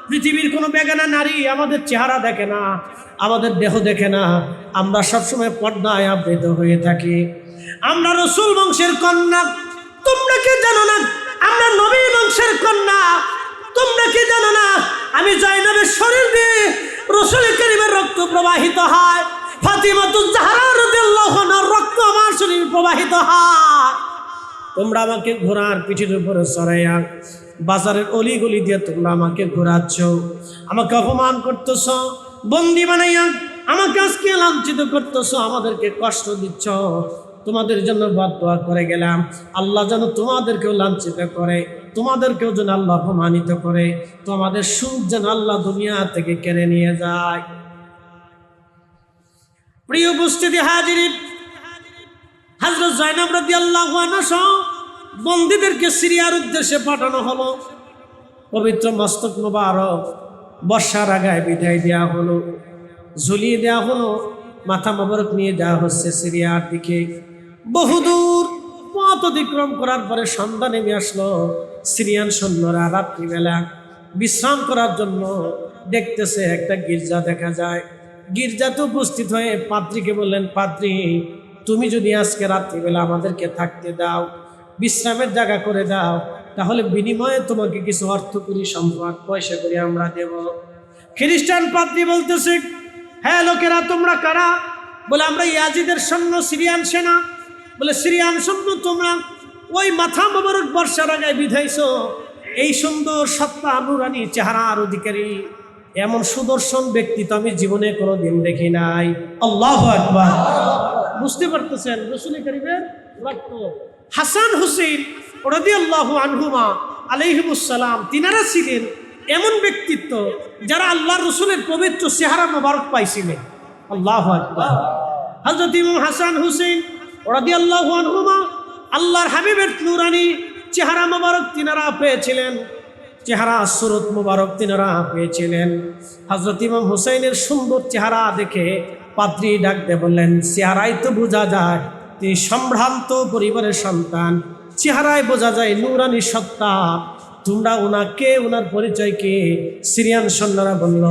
পৃথিবীর কোনো বেগানা নারী আমাদের চেহারা দেখে না, আমাদের দেহ দেখে না, আমরা সবসময় পর্দায় আবৃত হয়ে থাকি। আমরা রসুল বংশের কন্যা। তোমরা কি জানো না আমরা নবী বংশের কন্যা? তোমরা কি জানো না আমি জয়নবের শরীর দিয়ে রসুল কারীমের রক্ত প্রবাহিত হয়, ফাতিমাতুজ জাহরা রাদিয়াল্লাহু আনহার রক্ত আমার শরীরে প্রবাহিত হয়। তোমরা আমাকে ঘোড়ার পিঠের উপরে চড়াইয়া বাজারের অলি গলি দিয়ে তোমরা আমাকে ঘোরাচ্ছ, আমাকে অপমান করতেছ, বন্দি বানাইয়া আমাকে আজকে লাঞ্ছিত করতেছ, আমাদেরকে কষ্ট দিচ্ছ। তোমাদের জন্য বদদোয়া করে গেলাম, আল্লাহ যেন তোমাদেরকেও লাঞ্ছিত করে, তোমাদেরকেও যেন আল্লাহ অপমানিত করে, তোমাদের সুখ যেন আল্লাহ দুনিয়া থেকে কেড়ে নিয়ে যায়। প্রিয় উপস্থিতি হাজিরিন, হযরত জয়নব রাদিয়াল্লাহু আনহা বন্দীদেরকে সিরিয়ার উদ্দেশ্যে পাঠানো হলো। পবিত্র মস্তক মোবারক বর্ষার আগায় বিদায় দেওয়া হলো, ঝুলিয়ে দেওয়া হলো, মাথা মোবারক নিয়ে যাওয়া হচ্ছে সিরিয়ার দিকে। বহুদূর পথ অতিক্রম করার পরে সন্ধ্যা নেমে আসলো। সিরিয়ান সৈন্যরা রাত্রিবেলা বিশ্রাম করার জন্য দেখতেছে একটা গির্জা দেখা যায়। গির্জাতে উপস্থিত হয়ে পাদ্রীকে বললেন, পাদ্রী, তুমি যদি আজকে রাত্রিবেলা আমাদেরকে থাকতে দাও, বিশ্রামের জায়গা করে দাও, তাহলে বিনিময়ে তোমাকে কিছু অর্থ করি, সম্পদ, পয়সা করে আমরা দেব। খ্রিস্টান পাদ্রী বলতেছে, হ্যাঁ লোকেরা তোমরা কারা? বলে আমরা ইয়াজিদের সৈন্য, সিরিয়ান সেনা। বলে সিরিয়ান সৈন্য তোমরা? ওই মাথা মোবারক বর্ষার আগায় বিধাইছো, এই সুন্দর সত্তা নুরানি চেহারার অধিকারী এমন সুদর্শন ব্যক্তি তো আমি জীবনে কোনোদিন দেখি নাই। আল্লাহু আকবার। বুঝতে পারতেছেন রাসূল কারীমের রক্ত। হাসান হুসেইন রাদিয়াল্লাহু আনহুমা আলাইহিমুস সালাম, তিনারা ছিলেন এমন ব্যক্তিত্ব যারা আল্লাহর রাসূলের পবিত্র চেহারা মোবারক পাইছিলেন। আল্লাহু আকবার। হযরত ইমাম হাসান হুসেইন রাদিয়াল্লাহু আনহুমা আল্লাহর হাবিবের নুরানি চেহারা মোবারক তিনারা পেয়েছিলেন, চেহারা সুরত মোবারক তিনারা পেয়েছিলেন। হযরত ইমাম হুসাইনের সুন্দর চেহারা দেখে পাদ্রী ডাক দিয়ে বললেন, চেহারায় তো বোঝা যায় তিনি সম্ভ্রান্ত পরিবারের সন্তান, চেহারায় বোঝা যায় নুরানি সত্তা। তোমরা ওনাকে, ওনার পরিচয় কি? সিরিয়ান সৈন্যরা বলল,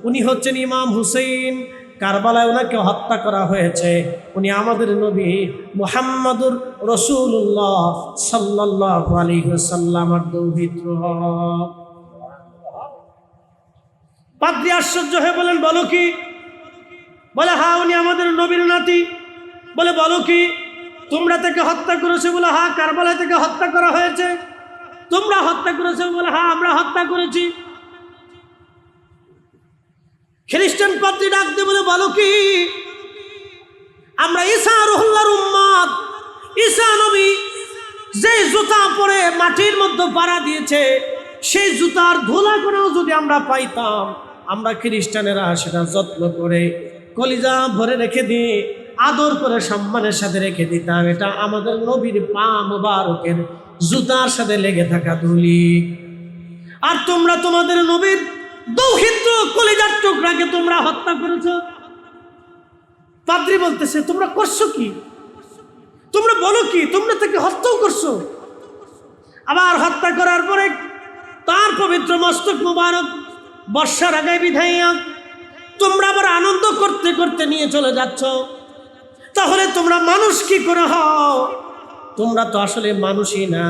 উনি হচ্ছেন ইমাম হুসেইন, কারবালায় ওনাকে হত্যা করা হয়েছে। উনি আমাদের নবী মুহাম্মাদুর রাসূলুল্লাহ সাল্লাল্লাহু আলাইহি ওয়াসাল্লামের দৌহিত্র। পাদ্রী আশ্চর্য হয়ে বলেন, বলো কি? বলে, হ্যাঁ উনি আমাদের নবীর নাতি। বলে, বলো কি? তোমরা তাকে হত্যা করেছো? বলে, হ্যাঁ কারবালা থেকে হত্যা করা হয়েছে। তোমরা হত্যা করেছো? বলে, হ্যাঁ আমরা হত্যা করেছি। খ্রিস্টান পাদ্রী ডাক দিয়ে বলে, বলো কি? আমরা ঈসা রুহুল্লাহর উম্মত। ঈসা নবী যে জুতা পরে মাটির মধ্যে পাড়া দিয়েছে, সেই জুতার ধুলা করেও যদি আমরা পাইতাম, আমরা খ্রিস্টানেরা সেটা যত্ন করে কলিজা ভরে রেখে দিয়ে আদর করে সম্মানের সাথে রেখে দিতাম। এটা আমাদের নবীর পা মোবারকের জুতার সাথে লেগে থাকা ধুলি। আর তোমরা তোমাদের নবীর দৌহিত্র কলিজার টুকরাকে তোমরা হত্যা করেছো। পাদ্রী বলতেছে, তোমরা করছো কি? তোমরা বলো কি? তোমরা তাকে হত্যাও করছো। আবার হত্যা করার পরে তার পবিত্র মস্তক মুবারক বর্ষার আগায় বিধাইয়া তোমরা আবার আনন্দ করতে করতে নিয়ে চলে যাচ্ছ, তাহলে তোমরা মানুষ কি করে হও? তোমরা তো আসলে মানুষই না,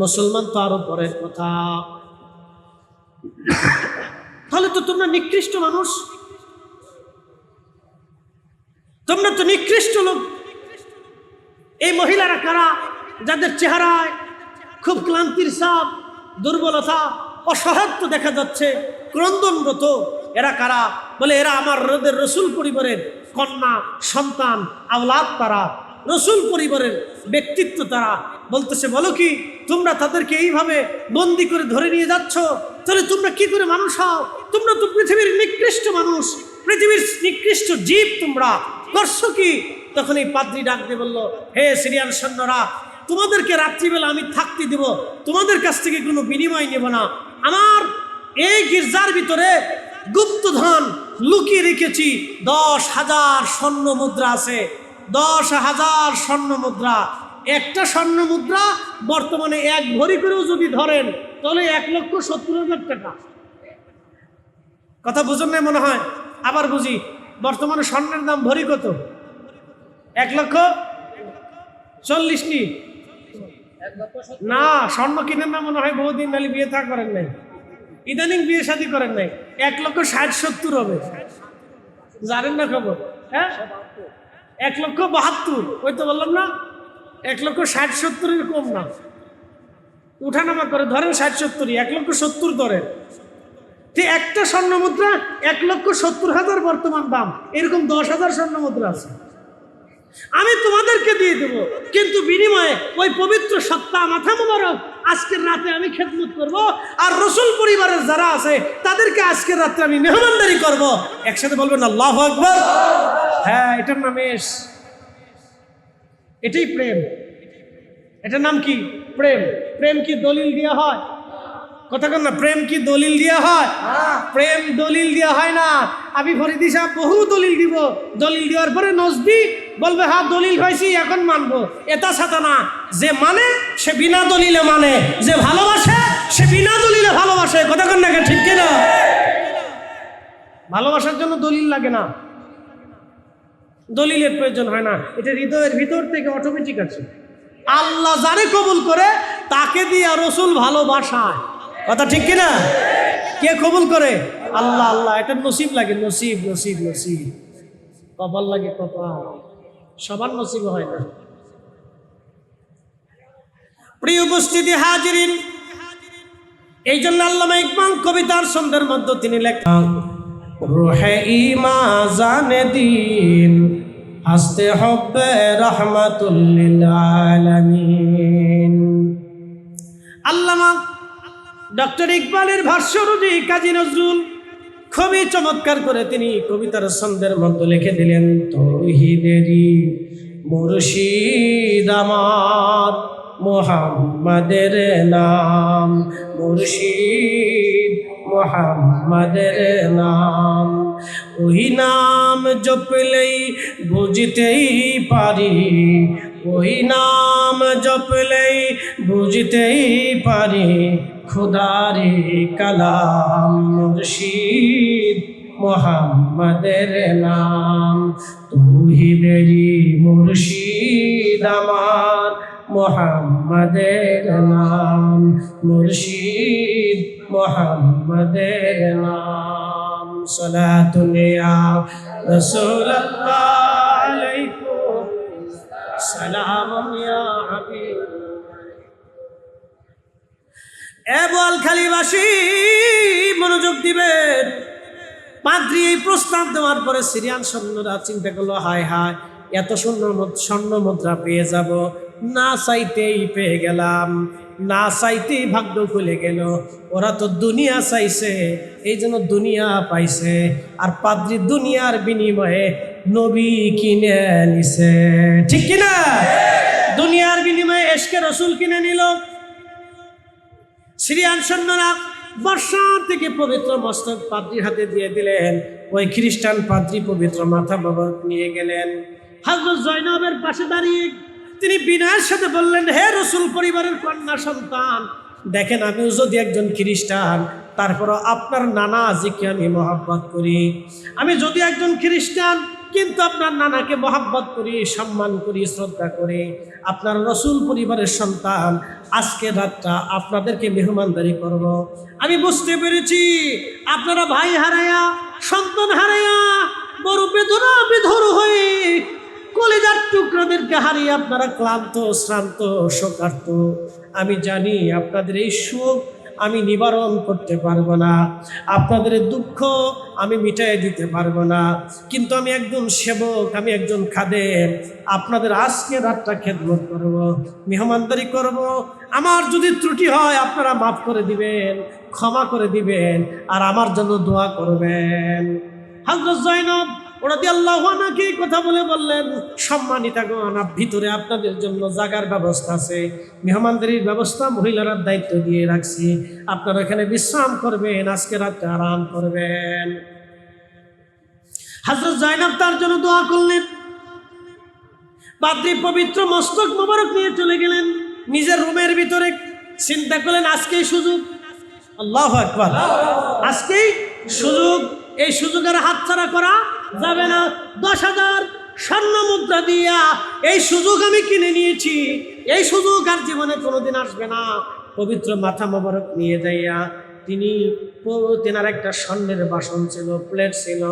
মুসলমান তো আরো পরের কথা। তাহলে তো তোমরা নিকৃষ্ট মানুষ, তোমরা তো নিকৃষ্ট লোক। এই মহিলারা কারা? যাদের চেহারায় খুব ক্লান্তির ছাপ, দুর্বলতা, অসহায়ত্ব দেখা যাচ্ছে, ক্রন্দনরত। এরা কারা? বলে এরা আমার রসুল পরিবারের কন্যা সন্তান, আওলাদ, তারা রসুল পরিবারের ব্যক্তিত্ব। তারা বলতেছে, বলো কি তোমরা তাদেরকে এইভাবে বন্দি করে ধরে নিয়ে যাচ্ছ? তাহলে তোমরা কি করে মানুষ হও? তোমরা তো পৃথিবীর নিকৃষ্ট মানুষ, পৃথিবীর নিকৃষ্ট জীব, তোমরা করছো কি? তখন এই পাদ্রী ডাক দিয়ে বলল, হে সিরিয়ান সৈন্যরা, তোমাদেরকে রাত্রিবেলা আমি থাকতে দেব, তোমাদের কাছ থেকে কোনো বিনিময় নেব না। আমার এই গির্জার ভিতরে গুপ্তধন লুকিয়ে রেখেছি, 10,000 স্বর্ণ মুদ্রা আছে। 10,000 স্বর্ণ মুদ্রা। একটা স্বর্ণ মুদ্রা বর্তমানে 1 ভরি করেও যদি ধরেন তাহলে 1,70,000 টাকা। কথা বুঝুন না মনে হয়? আবার বুঝি, বর্তমানে স্বর্ণের দাম ভরি কত? 1,40,000 নি না, স্বর্ণ কিনেন না মনে হয় বহুদিন, নাহলে বিয়ে থা করেন নাই, ইদানিং বিয়ে শাদী করেন নাই। 1,60,70 হবে, জানেন না খবর? হ্যাঁ, 1,72,000। ওই তো বললাম না, 1,60,70 কম না, উঠানামা করে ধরেন 60-70, 1,70,000 ধরেন। ঠিক একটা স্বর্ণ মুদ্রা 1,70,000 বর্তমান দাম। এরকম 10,000 স্বর্ণ মুদ্রা আছে, আমি তোমাদেরকে দিয়ে দেব, কিন্তু বিনিময়ে ওই পবিত্র সত্তা মাথা মোবারক আজকের রাতে আমি খেদমত করব, আর রসুল পরিবারের যারা আছে তাদেরকে আজকের রাতে আমি মেহমানদারি করব। একসাথে বলবেন আল্লাহু আকবার। হ্যাঁ, এটার নাম এশ, এটাই প্রেম। এটার নাম কি? প্রেম। প্রেম কি দলিল দেওয়া হয়? কথা কন না, প্রেম কি দলিল দেওয়া হয়? প্রেম দলিল দেওয়া হয় না। আমি ফরিদি সাহেব বহু দলিল দিব, দলিল দেওয়ার পরে নজদি বলবে হ্যাঁ দলিল হয়েছি এখন মানবো, এটা সাথে না। যে মানে সে বিনা দলিলে মানে, যে ভালোবাসে সে বিনা দলিলে ভালোবাসে। কথা কন না, ঠিক কিনা? ভালোবাসার জন্য দলিল লাগে না, দলিলের প্রয়োজন হয় না, এটা হৃদয়ের ভিতর থেকে অটোমেটিক আছে। আল্লাহ যারে কবুল করে তাকে দিয়ে রসুল ভালোবাসায়। কথা ঠিক কিনা? কে কবুল করে? আল্লাহ। আল্লাহ, এটা নসিব লাগে, নসিব নসিব নসিব, কপাল লাগে, কপাল। সবার নসিব হয় না। প্রিয় উপস্থিতি হাজিরিন, এই জন্য আল্লামা ইকবাল কবিতার ছন্দের মধ্যে তিনি লেখেন, রুহে ইমা জানে দিন হাসতে হব্বে রহমাতুল লিল আলামিন। আল্লামা ডক্টর ইকবালের ভাষ্য অনুযায়ী কাজী নজরুল খুবই চমৎকার করে তিনি কবিতার ছন্দের মধ্যে লিখে দিলেন, তৌহিদেরই মুর্শিদ আমার মুহাম্মাদের নাম, মুর্শিদ মুহাম্মাদের নাম, ওই নাম জপলেই বুঝতেই পারি, ওই নাম জপলেই বুঝতেই পারি খুদারি কালাম, মুর্শিদ মুহাম্মাদের নাম, তৌহিদেরই মুর্শিদ আমার মুহাম্মাদের নাম, মুর্শিদ মুহাম্মাদের নাম। সালাতুন ইয়া রাসূলুল্লাহ আলাইকুম, সালামুন ইয়া হাবিব। বোয়ালখালীবাসী মনোযোগ দিবেন। পাদ্রী এই প্রস্তাব দেওয়ার পরে সিরিয়ান সৈন্যরা চিন্তা করলো, হায় হায়, এত স্বর্ণ মুদ্রা পেয়ে যাব, না চাইতেই পেয়ে গেলাম, না চাইতেই ভাগ্য খুলে গেল। ওরা তো দুনিয়া চাইছে, এই জন্য দুনিয়া পাইছে, আর পাদ্রী দুনিয়ার বিনিময়ে নবী কিনে নিছে। ঠিক কিনা? দুনিয়ার বিনিময়ে এশকে রসুল কিনে নিল। সিরিয়ান সৈন্যরা বর্ষা থেকে পবিত্র মস্তক পাদ্রীর হাতে দিয়ে দিলেন। ওই খ্রিস্টান পাদ্রী পবিত্র মাথা মোবারক নিয়ে গেলেন। হযরত জয়নবের পাশে দাঁড়িয়ে তিনি বিনয়ের সাথে বললেন, হে রসুল পরিবারের কন্যা সন্তান, দেখেন আমিও যদি একজন খ্রিস্টান, তারপরও আপনার নানা আজিকে আমি মহাব্বত করি। আমি যদি একজন খ্রিস্টান, কিন্তু আপনার নানাকে মহাব্বত করি, সম্মান করি, শ্রদ্ধা করি। আপনার রসুল পরিবারের সন্তান, আজকের রাতটা আপনাদেরকে মেহমানদারি করব। আমি বুঝতে পেরেছি আপনারা ভাই হারায়া, সন্তান হারায়া, বড় বেদনা বেধর হয়ে, কলিজার টুকরাদেরকে হারিয়ে আপনারা ক্লান্ত, শ্রান্ত, শোকার্ত। আমি জানি আপনাদের এই সুখ আমি নিবারণ করতে পারবো না, আপনাদের দুঃখ আমি মিটাই দিতে পারবো না, কিন্তু আমি একজন সেবক, আমি একজন খাদেম, আপনাদের আজকে রাতটা খেদমত করব, মেহমানদারি করব। আমার যদি ত্রুটি হয় আপনারা মাফ করে দিবেন, ক্ষমা করে দিবেন, আর আমার জন্য দোয়া করবেন। হযরত জয়নব রাদিয়াল্লাহু আনহা কি কথা বললেন, সম্মানিতাগণ, ভিতরে আপনাদের জন্য জাগার ব্যবস্থা আছে, মেহমানদারির ব্যবস্থা মহিলারা দায়িত্ব দিয়ে রাখছি, আপনারা এখানে বিশ্রাম করবেন, আজকে রাতে আরাম করবেন। হযরত জয়নব তার জন্য দোয়া করলেন। পাদ্রী পবিত্র মস্তক মোবারক নিয়ে চলে গেলেন নিজের রুমের ভিতরে। চিন্তা করলেন আজকেই সুযোগ, আল্লাহু আকবার, আজকেই সুযোগ, এই সুযোগের হাতছাড়া করা যাবে না। 10,000 স্বর্ণ মুদ্রা দিয়া এই সুযোগ আমি কিনে নিয়েছি, এই সুযোগ আর জীবনে কোনোদিন আসবে না। পবিত্র মাথা মোবারক নিয়ে যাইয়া তেনার একটা স্বর্ণের বাসন ছিল, প্লেট ছিল,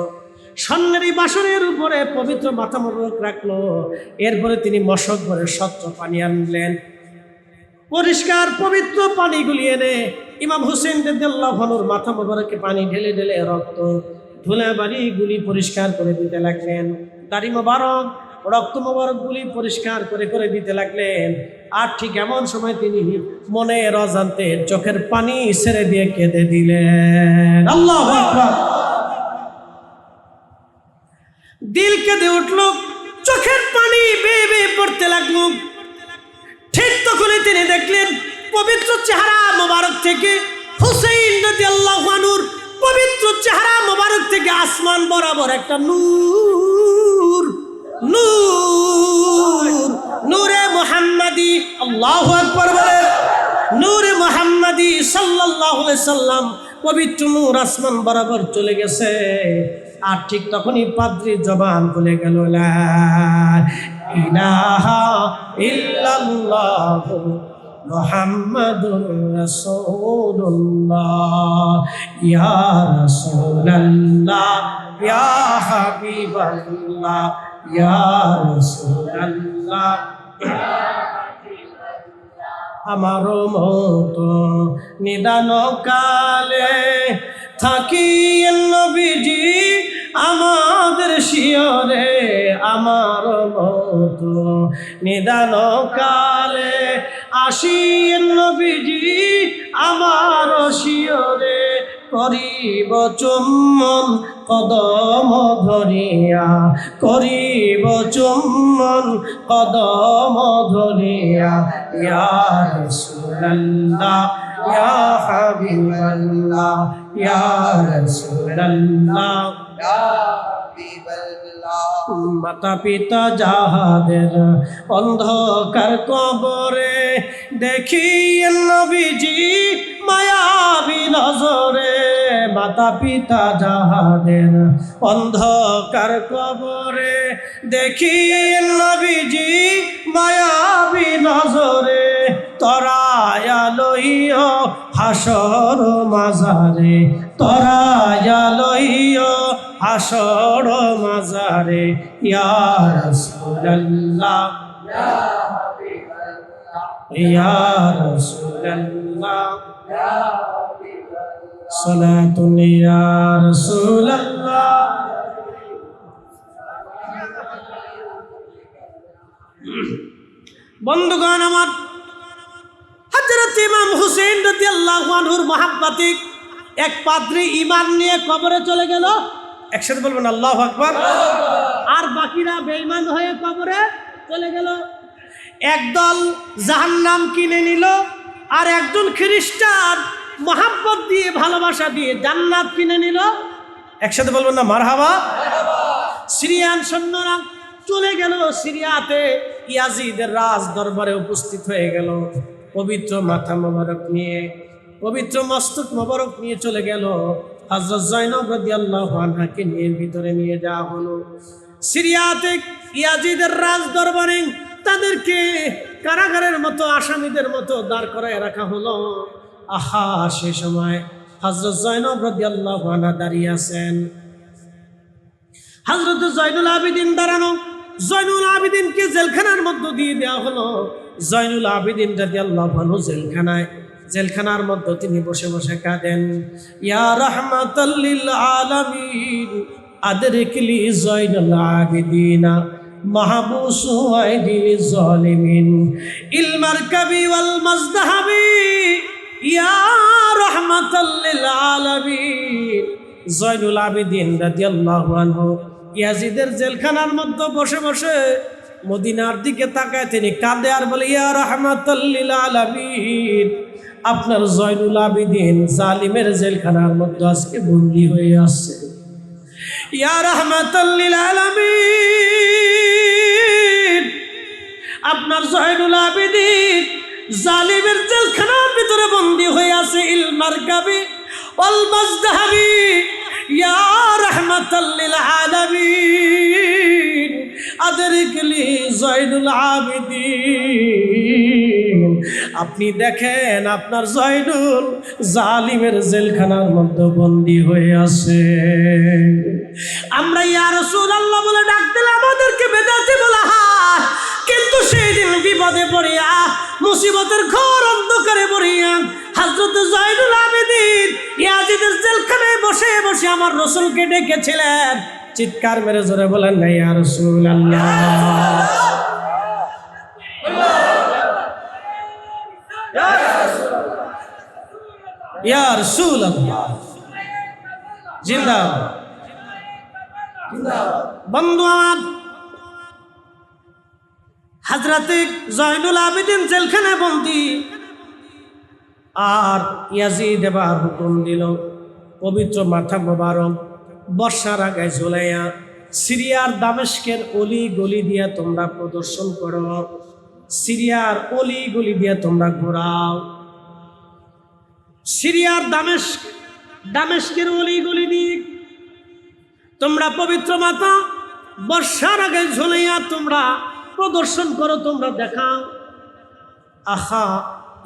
স্বর্ণের এই বাসনের উপরে পবিত্র মাথা মোবারক রাখলো। এরপরে তিনি মশক ভরে স্বচ্ছ পানি আনলেন, পরিষ্কার পবিত্র পানিগুলি এনে ইমাম হুসেন রাদিয়াল্লাহু আনহুর মাথা মোবারকে পানি ঢেলে ঢেলে রক্ত ধুলাবাড়িগুলি পরিষ্কার করে দিতে লাগলেন। দাড়ি মোবারক, রক্ত মোবারকগুলি পরিষ্কার করে করে দিতে লাগলেন। আর ঠিক এমন সময় তিনি মনের অজান্তে চোখের পানি ছেড়ে দিয়ে কেঁদে দিলেন। আল্লাহু আকবার। দিল কেঁদে উঠল, চোখের পানি বেয়ে বেয়ে পড়তে লাগলো। ঠিক তখনই তিনি দেখলেন পবিত্র চেহারা মোবারক থেকে, হুসাইন রাদিয়াল্লাহু আনহুর পবিত্র চেহারা মোবারক থেকে আসমান বরাবর একটা নূর, নূর, নূরে মুহাম্মাদি, আল্লাহু আকবার বলে, নূরে মুহাম্মাদি সাল্লাল্লাহু আলাইহি সাল্লাম, পবিত্র নূর আসমান বরাবর চলে গেছে। আর ঠিক তখনই পাদ্রী জবান খুলে গেল, লা ইলাহা ইল্লাল্লাহু মুহাম্মাদুর রাসূলুল্লাহ, ইয়া রাসূলুল্লাহ, ইয়া হাবিবাল্লাহ, ইয়া রাসূলুল্লাহ। আমার মতো নিদান কালে থাকি নবীজি আমাদের শিয়রে, আমার মতো নিদান কালে আসি নবীজি আমার শিয়রে, করিব চুম্বন কদম ধরিয়া, করিব চুম্বন কদম ধরিয়া, ইয়া রাসূলুল্লাহ, ইয়া হাবিবাল্লাহ, ইয়া রাসূলুল্লাহ, ইয়া হাবিবাল্লাহ। মাতা পিতা যাহাদের অন্ধকার কবরে, দেখি নবীজি মায়াবী নজরে, মাতা পিতা যাহাদের অন্ধকার কবরে, দেখি নবীজি মায়াবী নজরে, তরায়া লইও হাসর মাজারে, তরায়া লইও হাসর মাজারে, ইয়া রাসূলুল্লাহ, ইয়া হাবিবাল্লাহ, ইয়া রাসূলুল্লাহ, ইয়া হাবিবাল্লাহ, সালাতুন ইয়া রাসূলুল্লাহ। বন্ধুগণ আমার, হযরত ইমাম হুসেন রাদিয়াল্লাহু আনহুর মহাব্বতে এক পাদ্রী ঈমান নিয়ে কবরে চলে গেল। একসাথে বলবেন আল্লাহু আকবার। আর বাকিরা বেঈমান হয়ে কবরে চলে গেল। একদল জাহান্নাম কিনে নিল, আর একজন খ্রিস্টান মহাব্বত দিয়ে, ভালোবাসা দিয়ে জান্নাত কিনে নিল। একসাথে বলবেন না মারহাবা। সিরিয়ান সৈন্যরা চলে গেল সিরিয়াতে, ইয়াজিদের রাজ দরবারে উপস্থিত হয়ে গেল। পবিত্র মাথা মোবারক নিয়ে, পবিত্র মস্তক মোবারক নিয়ে চলে গেল। হযরত জয়নব রাদিয়াল্লাহু আনহাকে নিয়ে ভিতরে নিয়ে যাওয়া হলো। সিরিয়াতে ইয়াজিদের রাজ দরবারে তাদেরকে কারাগারের মতো আসামিদের মতো দাঁড় করায় রাখা হলো। আহা, সে সময় হযরত জয়নব রাদিয়াল্লাহু আনহা দাঁড়িয়ে আছেন। হযরত জয়নুল আবেদিন দাঁড়ানো। জয়নুল আবেদিনকে জেলখানার মধ্যে দিয়ে দেওয়া হলো। জয়নুল আবেদিন রাদিয়াল্লাহু আনহু জেলখানার মধ্যে তিনি বসে বসে কাঁদেন। ইয়া রাহমাতাল লিল আলামিন আদরিকলি জয়নুল আবেদিনা মাহবুসু আইদিল জালিমিন ইলমার কবি ওয়াল মাজদাহাবি ইয়া রাহমাতাল লিল আলামিন। জয়নুল আবেদিন রাদিয়াল্লাহু আনহু ইয়াজিদের জেলখানার মধ্যে বসে বসে মদিনার দিকে তাকায় তিনি কাঁদে আর বলে, ইয়া রাহমাতাল লিল আলামিন, আপনার জয়নুল আবেদিন জালিমের জেলখানার মধ্যে আজকে বন্দী হয়ে আছে। ইয়া রাহমাতাল লিল আলামিন, আপনার জয়নুল আবেদিন জালিমের জেলখানার ভিতরে বন্দী হয়ে আছে। ইলমার কবি ওয়াল মাজদাহাবি ইয়া রাহমাতাল লিল আলামিন আদরিকলি জয়নুল আবেদিন, আপনি দেখেন আপনার জয়নুল জালিমের জেলখানার মধ্যে বন্দী হয়ে আছে। আমরা ইয়া রাসূলুল্লাহ বলে ডাক দিলে আমাদেরকে বেদাতি বলা হয়, কিন্তু সেই দিন বিপদে পড়িয়া মুসিবতের ঘোর অন্ধকারে পড়িয়া হযরত জয়নুল আবেদিন ইয়াজিদের জেলখানায় বসে বসে আমার রাসূলকে ডেকেছিলেন। চিৎকার মেরে জোরে বলেন না ইয়া রাসূলুল্লাহ। ইয়া রাসূলুল্লাহ জিন্দাবাদ। বন্ধু আমার, হযরতে জয়নুল আবেদিন জেলখানায় বন্দী, আর ইয়াজিদ এবার হুকুম দিল পবিত্র মাথা মোবারক বর্ষার আগায় ঝুলাইয়া সিরিয়ার দামেস্কের অলি গলি দিয়া তোমরা প্রদর্শন করো, সিরিয়ার অলি গলি দিয়া তোমরা ঘোরাও। সিরিয়ার দামেস্কের অলি গলি দিয়ে তোমরা পবিত্র মাথা বর্ষার আগে ঝুলাইয়া তোমরা প্রদর্শন করো, তোমরা দেখাও। আহা,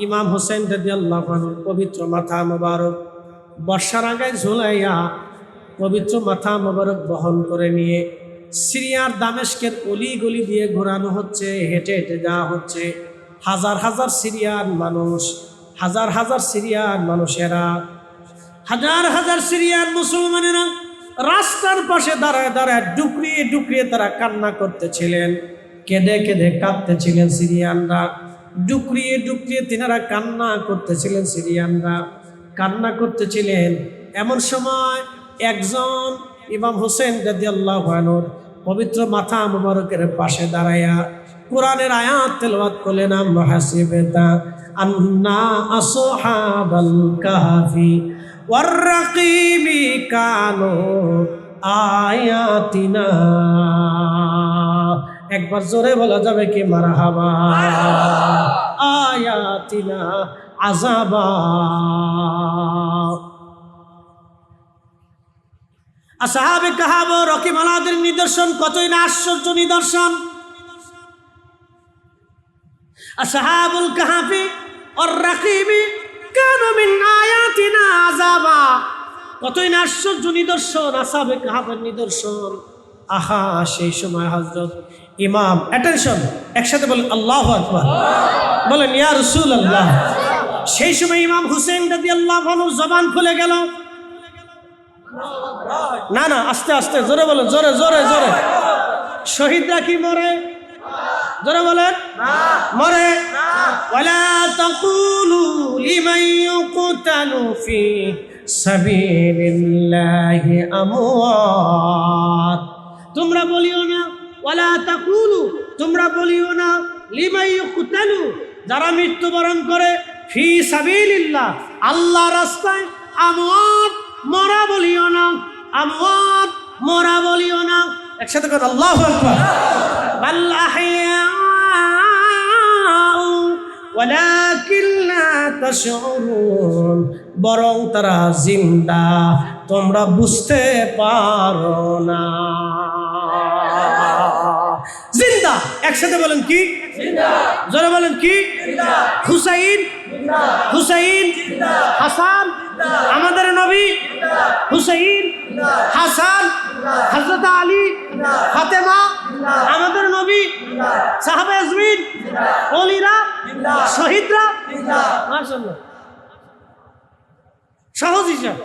ইমাম হোসেন রাদিয়াল্লাহু আনহু পবিত্র মাথা মোবারক বর্ষার আগে ঝুলাইয়া পবিত্র মাথা মোবারক বহন করে নিয়ে সিরিয়ার দামেস্কের অলি গলি দিয়ে ঘোরানো হচ্ছে, হেঁটে হেঁটে যাওয়া হচ্ছে। হাজার হাজার সিরিয়ার মানুষ, হাজার হাজার সিরিয়ার মানুষেরা, হাজার হাজার সিরিয়ার মুসলমানেরা রাস্তার পাশে দাঁড়ায় দাঁড়ায় ডুকরিয়ে ডুকরিয়ে তারা কান্না করতেছিলেন, কেঁদে কেঁদে কাঁদতেছিলেন সিরিয়ানরা। ডুকরিয়ে ডুকরিয়ে তিনারা কান্না করতেছিলেন, সিরিয়ানরা কান্না করতেছিলেন। এমন সময় একজন ইমাম হোসেন রাদিয়াল্লাহু আনহুর পবিত্র মাথা মুবারকের পাশে দাঁড়ায়া কোরআনের আয়াত তেলাওয়াত করলেন, আম্মা হাসিবাতা আন্না আসহাবাল কাহফি ওয়ার রাকিবি কানু আয়াতিনা। একবার জোরে বলা যাবে কি মারহাবা। আয়াতিনা আযাবা। আসহাবে কাহফ ও রকিব আলাদের নিদর্শন কতই না আশ্চর্য নিদর্শন। আসহাবুল কাহফি ওয়ার রাকিবি কানু মিন আয়াতিনা আযাবা, কতই না আশ্চর্য নিদর্শন আসহাবে কাহফের নিদর্শন। আহা, সেই সময় হযরত ইমাম, অ্যাটেনশন, একসাথে বলেন আল্লাহু আকবার, বলেন ইয়া রাসূলুল্লাহ। সেই সময় ইমাম হুসেন রাদিয়াল্লাহু আনহুর জবান খুলে গেল। না না, আস্তে আস্তে, জোরে বলেন, জোরে জোরে জোরে। শহীদরা কি মরে? জোরে বলেন, মরে। ওয়ালা তাকুলু লিমান ইউকতালু ফি সাবিলিল্লাহি আমওয়াত, তোমরা বলিও না, ওয়ালা তাকুলু, তোমরা বলিও না, লিমান ইউকতালু, যারা মৃত্যুবরণ করে, ফি সাবিলিল্লাহ, আল্লাহর রাস্তায়, আমওয়াত, মরা বলিও না, আমওয়াত, মরা বলিও না। একসাথে কর আল্লাহু আকবার। বাল আহইয়াউ ওয়ালাকিন লা তাশউরুন, বরং তারা জিন্দা, তোমরা বুঝতে পারো না। জিন্দা, একসাথে বলেন কি? জোরে বলেন কি? হুসাইন, হুসাইন, হাসান, আমাদের নবী হুসাইন, হাসান, হযরত আলী, ফাতেমা, আমাদের নবী, সাহাবা আজমিন, ওলিরা, শহীদরা, মাশাআল্লাহ, সহজ হিসাব।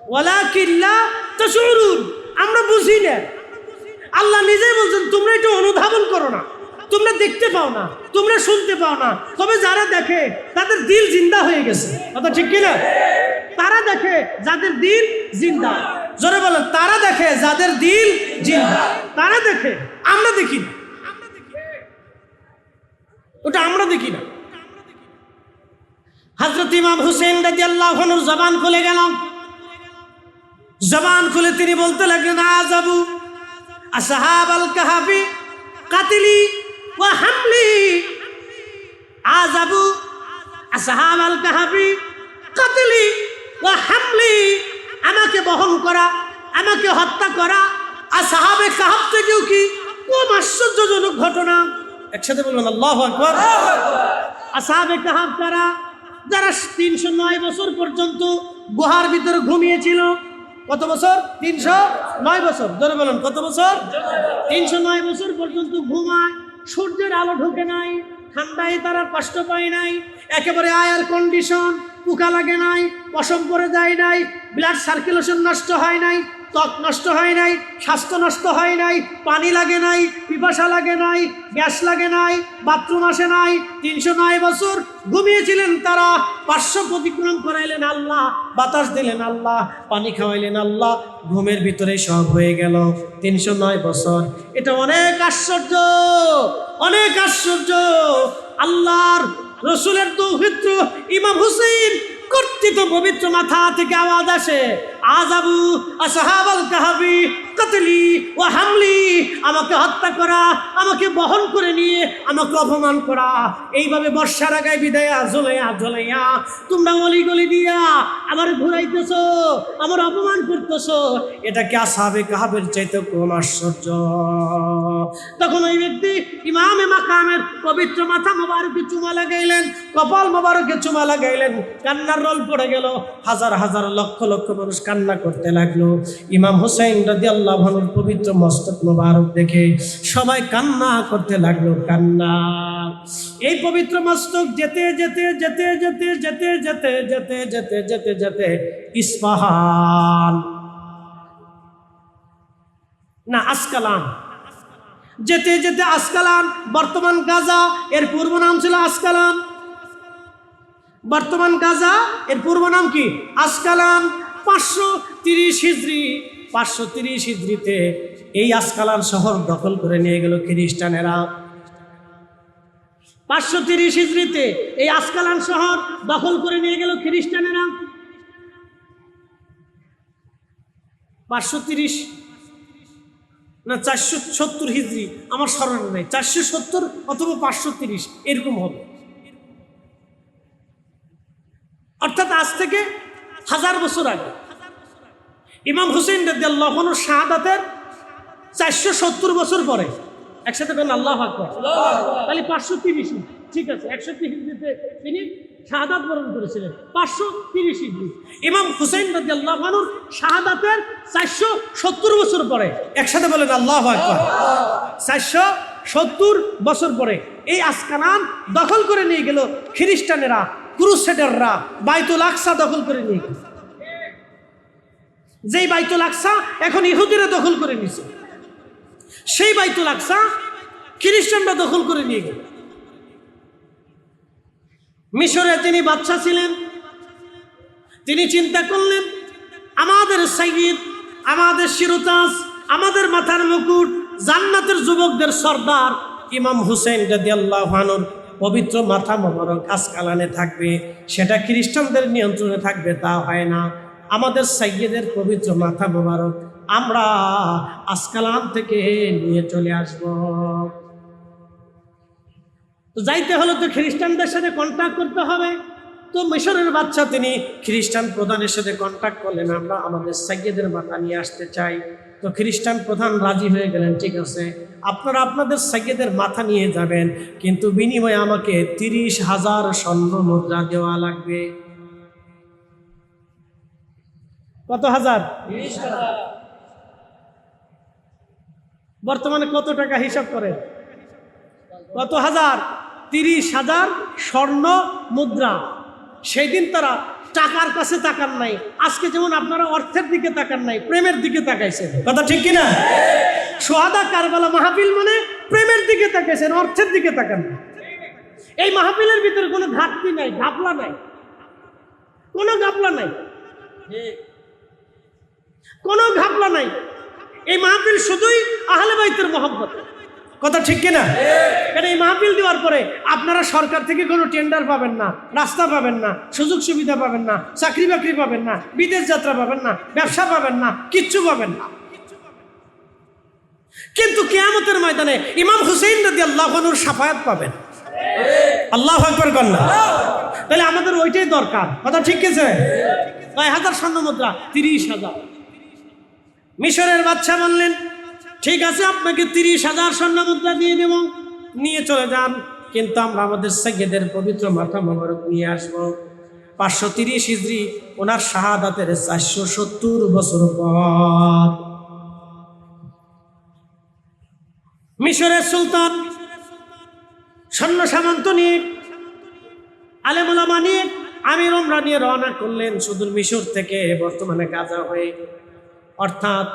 ওয়ালাকিন লা তাশউরুন, আমরা বুঝি না। আল্লাহ নিজেই বলছেন তোমরা এটা অনুধাবন করো না, তোমরা দেখতে পাও না, তোমরা শুনতে পাও না, তবে যারা দেখে তাদের দিল জিন্দা হয়ে গেছে। কথা ঠিক কিনা? তারা দেখে যাদের দিল জিন্দা। জোরে বলেন, তারা দেখে যাদের দিল জিন্দা। তারা দেখে, আমরা দেখি না, ওটা আমরা দেখি না। হযরত ইমাম হুসাইন রাদিয়াল্লাহু আনহু জবান খুলে গেল। জবান খুলে তিনি বলতে লাগলেন, আযাবু আসহাবাল কাহফি কাতিলি ওয়া হামলি, আযাবু আসহাবাল কাহফি কাতিলি ওয়া হামলি, আমাকে বহন করা, আমাকে হত্যা করা আসহাবে কাহফ থেকেও কি কম আশ্চর্যজনক ঘটনা। একসাথে বলুন আল্লাহু আকবার। আসহাবে কাহফ কারা? যারা 309 বছর পর্যন্ত গুহার ভিতরে ঘুমিয়েছিল। কত বছর? 309 বছর। ধরে বলুন কত বছর? 309 বছর পর্যন্ত ঘুমায়, সূর্যের আলো ঢোকে নাই, ঠান্ডায় তারা কষ্ট পায় নাই, একেবারে এয়ার কন্ডিশন, পোকা লাগে নাই, পশম পড়ে যায় নাই, ব্লাড সার্কুলেশন নষ্ট হয় নাই, ত্বক নষ্ট হয় নাই, স্বাস্থ্য নষ্ট হয় নাই, পানি লাগে নাই, পিপাসা লাগে নাই, গ্যাস লাগে নাই, বাথরুম আসে নাই। 309 বছর ঘুমিয়েছিলেন তারা। 500 অতিক্রম করাইলেন আল্লাহ, বাতাস দিলেন আল্লাহ, পানি খাওয়াইলেন আল্লাহ, ঘুমের ভিতরে সব হয়ে গেল। 309 বছর, এটা অনেক আশ্চর্য, অনেক আশ্চর্য। আল্লাহর রসুলের দৌহিত্র ইমাম হুসাইন কর্তৃত পবিত্র মাথা থেকে আওয়াজ আসে, আযাবু আসহাবাল কাহফি কাতলি ওয়া হামলি, আমাকে হত্যা করা, আমাকে বহন করে নিয়ে আমাকে অপমান করা, এইভাবে বর্ষার আগায় বিদায়া জ্বলাইয়া জ্বলাইয়া তোমরা অলি গলি দিয়া আমার ঘুরাইতেছো, আমার অপমান করতেছো, এটা কি আসহাবে কাহফের চাইতে কোন আশ্চর্য? তখন ওই ব্যক্তি ইমামে মাকামের পবিত্র মাথা মোবারকে চুমা লাগাইলেন, কপাল মোবারকে চুমা লাগাইলেন, কান্নার রোল পড়ে গেল। হাজার হাজার লক্ষ লক্ষ মানুষ কান্না করতে লাগলো। ইমাম হুসাইন রাদিয়াল্লাহু আনহুর পবিত্র মস্তক মোবারক দেখে সবাই কান্না করতে লাগলো, কান্না। এই পবিত্র মস্তক যেতে যেতে যেতে যেতে যেতে যেতে যেতে যেতে যেতে যেতে ইস্পাহান না আসকালান, যেতে যেতে আসকালান, বর্তমান গাজা, এর পূর্ব নাম ছিল আসকালান। বর্তমান গাজা, এর পূর্ব নাম কি? আসকালান। 530 হিজরি, 530 হিজরিতে এই আসকালান শহর দখল করে নিয়ে গেল খ্রিস্টানেরা। 530 হিজরিতে এই আসকালান শহর দখল করে নিয়ে গেল খ্রিস্টানেরা। 530 না 470 হিজরি, আমার স্মরণে নেই, 470 অথবা 530 এরকম হবে। অর্থাৎ আজ থেকে 1000 বছর আগে ইমাম হুসাইন রাদিয়াল্লাহু আনহু শাহাদাতের 470 বছর পরে, একসাথে বলেন আল্লাহু আকবার। তাহলে 530, ঠিক আছে, 61 হিজরিতে তিনি শাহাদাত বরণ করেছিলেন। 530 হিজরি ইমাম হুসাইন রাদিয়াল্লাহু আনহুর শাহাদাতের 470 বছর পরে, একসাথে বলেন আল্লাহু আকবার। 470 বছর পরে এই আসকালান দখল করে নিয়ে গেল খ্রিস্টানেরা, ক্রুসেডাররা, বাইতুল আকসা দখল করে নিয়ে গেল। যেই বাইতুল আকসা এখন ইহুদিরা দখল করে নিয়েছে, সেই বাইতুল আকসা খ্রিস্টানরা দখল করে নিয়ে গেল। মিশরে তিনি বাদশা ছিলেন, তিনি চিন্তা করলেন আমাদের সাইয়্যিদ, আমাদের শিরোতাজ, আমাদের মাথার মুকুট, জান্নাতের যুবকদের সর্দার ইমাম হুসাইন রাদিয়াল্লাহু আনহুর পবিত্র মাথা মোবারক আসকালানে থাকবে, সেটা খ্রিস্টানদের নিয়ন্ত্রণে থাকবে তা হয় না। আমাদের সাইয়্যিদের পবিত্র মাথা মোবারক আমরা আসকালান থেকে নিয়ে চলে আসব। তো যাইতে হলে তো খ্রিস্টানদের সাথে কন্ট্যাক্ট করতে হবে। তো মিশরের বাচ্চা তিনি খ্রিস্টান প্রধানের সাথে কন্ট্যাক্ট করলেন, আমরা আমাদের সাইয়েদের মাথা নিয়ে আসতে চাই। তো খ্রিস্টান প্রধান রাজি হয়ে গেলেন, ঠিক আছে আপনারা আপনাদের সাইয়েদের মাথা নিয়ে যাবেন, কিন্তু বিনিময়ে আমাকে 30,000 স্বর্ণ মুদ্রা দেওয়া লাগবে। কত হাজার? বর্তমানে কত টাকা হিসাব করে? কত হাজার? 30,000 স্বর্ণ মুদ্রা। সেই দিন তারা টাকার কাছে তাকান নাই, আজকে যেমন আপনারা অর্থের দিকে তাকান নাই, প্রেমের দিকে তাকাইছেন। কথা ঠিক কিনা? সোহাদা কারবালা মাহফিল মানে প্রেমের দিকে তাকাইছেন, অর্থের দিকে তাকান না। এই মাহফিলের ভিতরে কোনো ঘাটতি নাই, ঘাপলা নাই, কোনো ঘাপলা নাই, কোনো ঘাপলা নাই। এই মাহফিল শুধুই আহলে বাইতের মহব্বত। কথা ঠিক কিনা? কারণ এই মাহফিল দেওয়ার পরে আপনারা সরকার থেকে কোনো টেন্ডার পাবেন না, রাস্তা পাবেন না, সুযোগ সুবিধা পাবেন না, চাকরি বাকরি পাবেন না, বিদেশ যাত্রা পাবেন না, ব্যবসা পাবেন না, কিচ্ছু পাবেন না। কিন্তু কিয়ামতের ময়দানে ইমাম হুসাইন রাদিয়াল্লাহু আনহুর শাফায়াত পাবেন। আল্লাহু আকবার কন্যা। তাহলে আমাদের ওইটাই দরকার। কথা ঠিক আছে? 9,000 স্বর্ণ মুদ্রা, 30,000। মিশরের বাদশা বললেন, ঠিক আছে আপনাকে 30,000 স্বর্ণ মুদ্রা দিয়ে দেব, নিয়ে চলে যান, কিন্তু আমরা আমাদের সাইয়েদের পবিত্র মাথা মোবারক নিয়ে আসবো। 530 হিজরি ওনার শাহাদাতের 470 বছর পর মিশরের সুলতান সৈন্য সামন্ত নিয়ে, আলেম ওলামা নিয়ে, আমির ওমরা নিয়ে রওনা করলেন সুদূর মিশর থেকে, বর্তমানে গাজা হয়ে, অর্থাৎ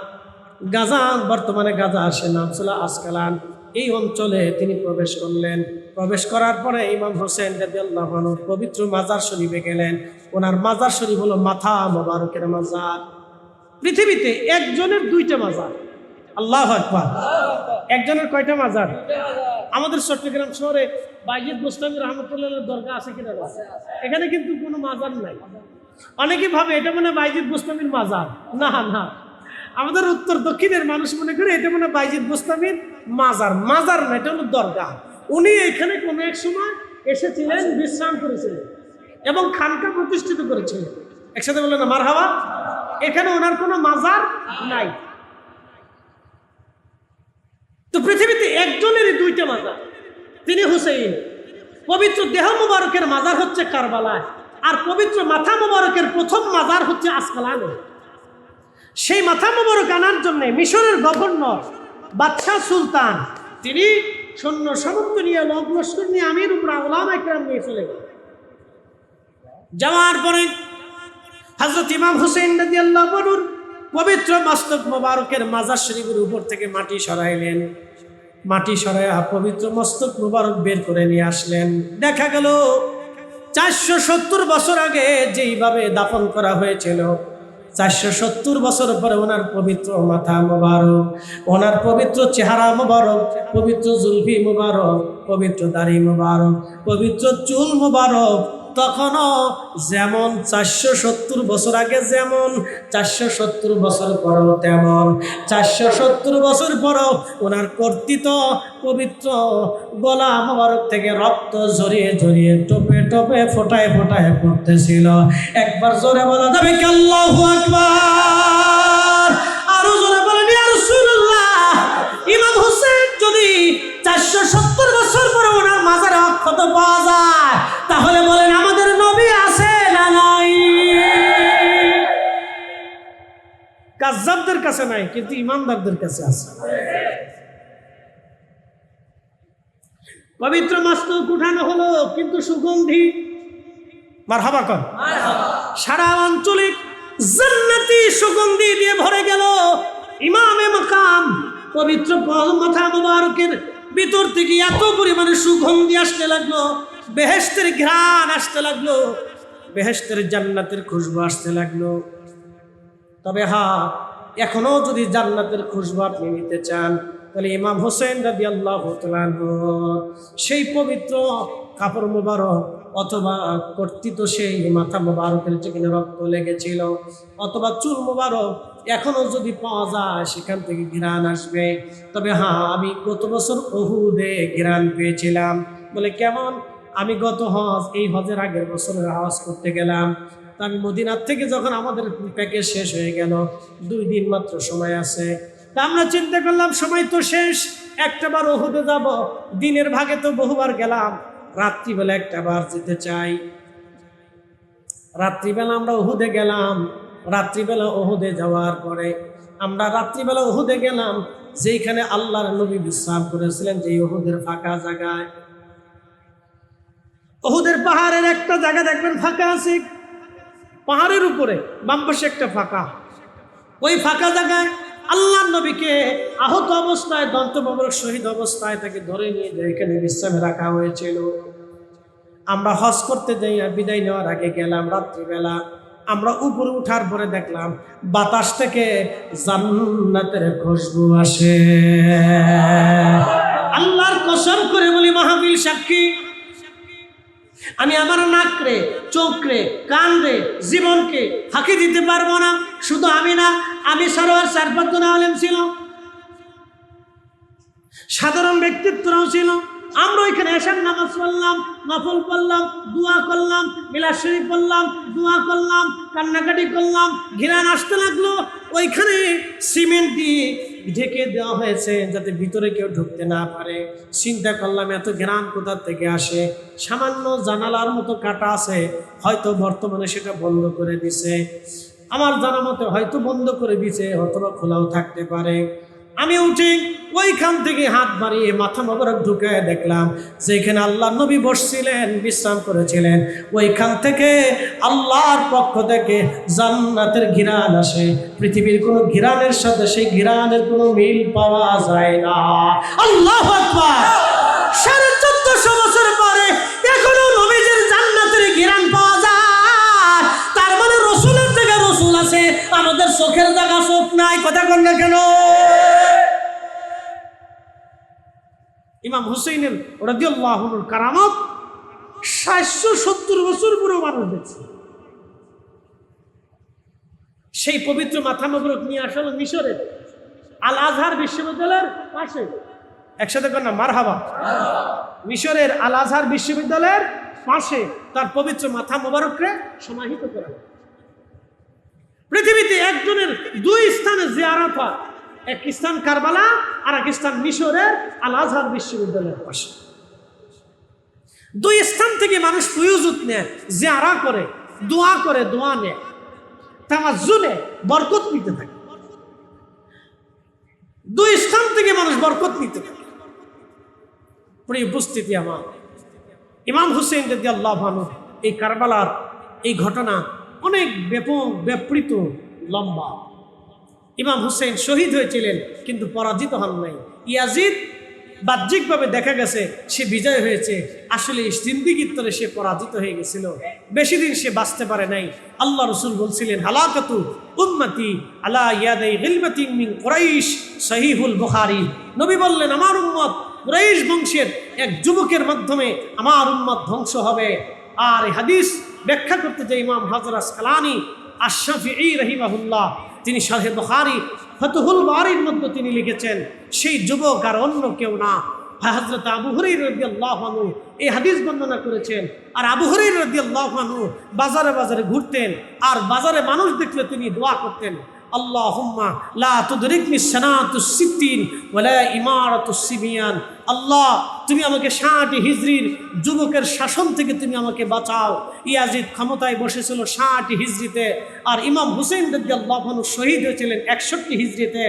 গাজা, বর্তমানে গাজা আসে নাম ছিল আসকালান, এই অঞ্চলে তিনি প্রবেশ করলেন। প্রবেশ করার পরে ইমাম হোসেন রাদিয়াল্লাহু আনহু পবিত্র মাজার শরীফে গেলেন। ওনার মাজার শরীফ হলো মাথা মোবারকের মাজার। পৃথিবীতে একজনের 2টা মাজার। আল্লাহু আকবার। একজনের কয়টা মাজার? আমাদের চট্টগ্রাম শহরে বাইজিদ বুস্তামি রহমতুল্লাহর দরগা আছে কিনা? এখানে কিন্তু কোনো মাজার নাই। অনেকে ভাবে এটা মনে বাইজিদ বুস্তামির মাজার। না না, আমাদের উত্তর দক্ষিণের মানুষ মনে করে এটা মনে বাইজিদ বুস্তামির মাজার। মাজার না, এটা হলো দরগা। উনি এখানে কোনো এক সময় এসেছিলেন, বিশ্রাম করেছিলেন এবং খানকা প্রতিষ্ঠিত করেছিলেন। একসাথে বললেন না মারহাবা। এখানে ওনার কোনো মাজার নাই। তো পৃথিবীতে একজনেরই 2টা মাজার, তিনি হুসাইন। পবিত্র দেহ মুবারকের মাজার হচ্ছে কারবালায়, আর পবিত্র মাথা মুবারকের প্রথম মাজার হচ্ছে আসকালানে। সেই মাথা মুবারক আনার জন্য মিশরের গভর্নর, বাদশাহ, সুলতান, তিনি সৈন্য সামন্ত নিয়ে, লস্কর নিয়ে, আমির উমরা, উলামা ইকরাম নিয়ে চলে গেলেন। যাওয়ার পরে হযরত ইমাম হুসাইন রাদিয়াল্লাহু আনহুর পবিত্র মস্তক মুবারকের মাজার শরীফের উপর থেকে মাটি সরাইলেন। মাটি সরাইয়া পবিত্র মস্তক মুবারক বের করে নিয়ে আসলেন। দেখা গেল 470 বছর আগে যেইভাবে দাফন করা হয়েছিল, 470 বছর পরে ওনার পবিত্র মাথা মুবারক, ওনার পবিত্র চেহারা মুবারক, পবিত্র জুলফি মুবারক, পবিত্র দাড়ি মুবারক, পবিত্র চুল মুবারক তখনও যেমন 470 বছর আগে যেমন, 470 বছর পরেও তেমন। 470 বছর পরেও ওনার কর্তৃত পবিত্র গলা মোবারক থেকে রক্ত ঝরিয়ে ঝরিয়ে, টোপে টোপে, ফোটায় ফোটায় পড়তেছিল। একবার জোরে বলা যাবে কি আল্লাহু আকবার? আরো জোরে বলেন ইয়া রাসূলুল্লাহ। ইমাম হোসেন যদি 470 বছর পরে ওনার মাজারে অক্ষত পাওয়া যায়, তাহলে বলেন আমাদের নবী আছে না নাই? কাজ্জাবদের কাছে নাই, কিন্তু ইমানদারদের কাছে আছে। পবিত্র মস্তক উঠানো হলো, কিন্তু সুগন্ধি, মারহাবা কর, সারা আঞ্চলিক জান্নাতি সুগন্ধি দিয়ে ভরে গেল। ইমামে মাকাম পবিত্র মাথা মুবারকের ভিতর থেকে এত পরিমাণে সুগন্ধি আসতে লাগলো, বেহেশতের ঘ্রাণ আসতে লাগলো, বেহেশতের জান্নাতের খুশবু আসতে লাগলো। তবে হ্যাঁ, এখনো যদি জান্নাতের খুশবু আপনি নিতে চান, তাহলে ইমাম হোসেন রাদিয়াল্লাহু তাআলা সেই পবিত্র কাপড় মুবারক, অথবা কর্তৃত সেই মাথা মুবারকের যেখানে রক্ত লেগেছিল, অথবা চুল মুবারক এখনো যদি পাওয়া যায়, সেখান থেকে ঘ্রাণ আসবে। তবে হ্যাঁ, আমি গত বছর উহুদে ঘ্রাণ পেয়েছিলাম। বলে কেমন? আমি গত হজ, এই হজের আগের বছরের হজ করতে গেলাম, তা আমি মদিনার থেকে যখন আমাদের প্যাকেজ শেষ হয়ে গেল, 2 দিন মাত্র সময় আছে, তা আমরা চিন্তা করলাম সময় তো শেষ, একটাবার ওহুদে যাব, দিনের ভাগে তো বহুবার গেলাম, রাত্রিবেলা একটাবার যেতে চাই। রাত্রিবেলা আমরা ওহুদে গেলাম। রাত্রিবেলা ওহুদে যাওয়ার পরে আমরা রাত্রিবেলা ওহুদে গেলাম, যেখানে আল্লাহর নবী বিশ্রাম করেছিলেন, যে ওহুদের ফাঁকা জায়গায়। ওহুদের পাহাড়ের একটা জায়গা দেখবেন ফাঁকা আছে, পাহাড়ের উপরে বাম পাশে একটা ফাঁকা। ওই ফাঁকা জায়গায় আল্লাহর নবীকে আহত অবস্থায়, দন্ত মোবারক শহীদ অবস্থায় তাকে ধরে নিয়ে যায়, এখানে বিশ্রামে রাখা হয়েছিল। আমরা হজ করতে যাই, বিদায় নেওয়ার আগে গেলাম রাত্রিবেলা। আমরা উপরে উঠার পরে দেখলাম বাতাস থেকে জান্নাতের খুশবু আসে। আল্লাহর কসম করে বলি, মাহফিল সাক্ষী, আমি আমার নাক রে, চোখ রে, কান রে, জীবনকে ফাঁকি দিতে পারবো না। শুধু আমি না, আমি সারোয়ার 4-5 জন আলেম ছিল, সাধারণ ব্যক্তিত্বরাও ছিল। আমরা ওইখানে এসার নামাজ পড়লাম, নফল পড়লাম, দোয়া করলাম, মিলাদ শরীফ পড়লাম, দোয়া করলাম, কান্নাকাটি করলাম, ঘৃণা আসতে লাগলো। ওইখানে সিমেন্ট দিয়ে ঢেকে দেওয়া হয়েছে যাতে ভিতরে কেউ ঢুকতে না পারে। চিন্তা করলাম এত ঘ্রাণ কোথা থেকে আসে? সামান্য জানালার মতো কাটা আছে, হয়তো বর্তমানে সেটা বন্ধ করে দিছে, আমার জানা মতে হয়তো বন্ধ করে দিছে, অথবা খোলাও থাকতে পারে। আমি উঠি ওইখান থেকে হাত বাড়িয়ে মাথা মোবারক ঢুকে দেখলাম যেখানে আল্লাহ নবী বসছিলেন, বিশ্রাম করেছিলেন, ওইখান থেকে আল্লাহর পক্ষ থেকে জান্নাতের ঘিরান আসে। পৃথিবীর কোনো ঘিরানের সাথে সেই ঘিরানের কোনো মিল পাওয়া যায় না। আল্লাহু আকবার! 1450 বছর পরে এখনো নবীজির জান্নাতের ঘিরান পাওয়া যায়। তার মানে রসুলের জায়গায় রসুল আছে, আমাদের চোখের জায়গা চোখ নাই। কথা বল না কেন? ইমাম হুসাইনের রাদিয়াল্লাহু আনহুর কারামত 770 বছর পুরো মানুষ দেখছে। সেই পবিত্র মাথা মোবারক নিয়ে আসলে মিশরের আল আজহার বিশ্ববিদ্যালয়ের পাশে, একসাথে কর না মারহাবা, মিশরের আল আজহার বিশ্ববিদ্যালয়ের পাশে তার পবিত্র মাথা মোবারককে সমাহিত করা। পৃথিবীতে একজনের 2 স্থানে জিয়ারত হয়, এক স্থান কারবালা আর এক স্থান মিশরের আল আজহার বিশ্ববিদ্যালয়ের পাশে। 2 স্থান থেকে মানুষ ফুয়ুজুত নেয়, জিয়ারা করে, দোয়া করে, দোয়া নেয়, তাওয়াজ্জুলে বরকত নিতে থাকে। 2 স্থান থেকে মানুষ বরকত নিতে থাকে। প্রিয় উপস্থিতি আমার, ইমাম হুসেইন রাদিয়াল্লাহু আনহু এই কারবালার এই ঘটনা অনেক ব্যাপক, ব্যাপৃত, লম্বা। ইমাম হুসেইন শহীদ হয়েছিলেন কিন্তু পরাজিত হন নাই। ইয়াজিদ বাহ্যিকভাবে দেখা গেছে সে বিজয় হয়েছে, আসলে জিন্দিগির তরে সে পরাজিত হয়ে গেছিল। বেশি দিন সে বাঁচতে পারে নাই। আল্লাহ রসুল বলছিলেন, হালাকাতু উম্মতি আলা ইয়াদাই গিলমাতিন মিন কুরাইশ, সহিহুল বুখারী। নবী বললেন, আমার উম্মত কুরাইশ বংশের এক যুবকের মাধ্যমে আমার উম্মত ধ্বংস হবে। আর এই হাদিস ব্যাখ্যা করতে যে ইমাম হাজর আসকালানি আশ-শাফিঈ রাহিমাহুল্লাহ, তিনি শারহে বুখারী ফাতহুল বারীর মধ্যে তিনি লিখেছেন, সেই যুবক আর অন্য কেউ না, হযরত আবু হুরায়রা রাদিয়াল্লাহু আনহু এই হাদিস বর্ণনা করেছেন। আর আবু হুরায়রা রাদিয়াল্লাহু আনহু বাজারে বাজারে ঘুরতেন, আর বাজারে মানুষ দেখলে তিনি দোয়া করতেন, আল্লাহুম্মা লা তুদরিকনি সানাতুস সিত্তিন ওয়ালা ইমারাতুস সিবিয়ান। আল্লাহ, তুমি আমাকে 60 হিজরির যুবকের শাসন থেকে তুমি আমাকে বাঁচাও। ইয়াজিদ ক্ষমতায় বসেছিল 60 হিজরিতে, আর ইমাম হুসেইন রাদিয়াল্লাহু আনহু শহীদ হয়েছিলেন 61 হিজরিতে,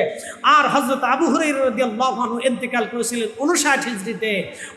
আর হযরত আবু হুরায়রা রাদিয়াল্লাহু আনহু ইন্তেকাল করেছিলেন 59 হিজরিতে।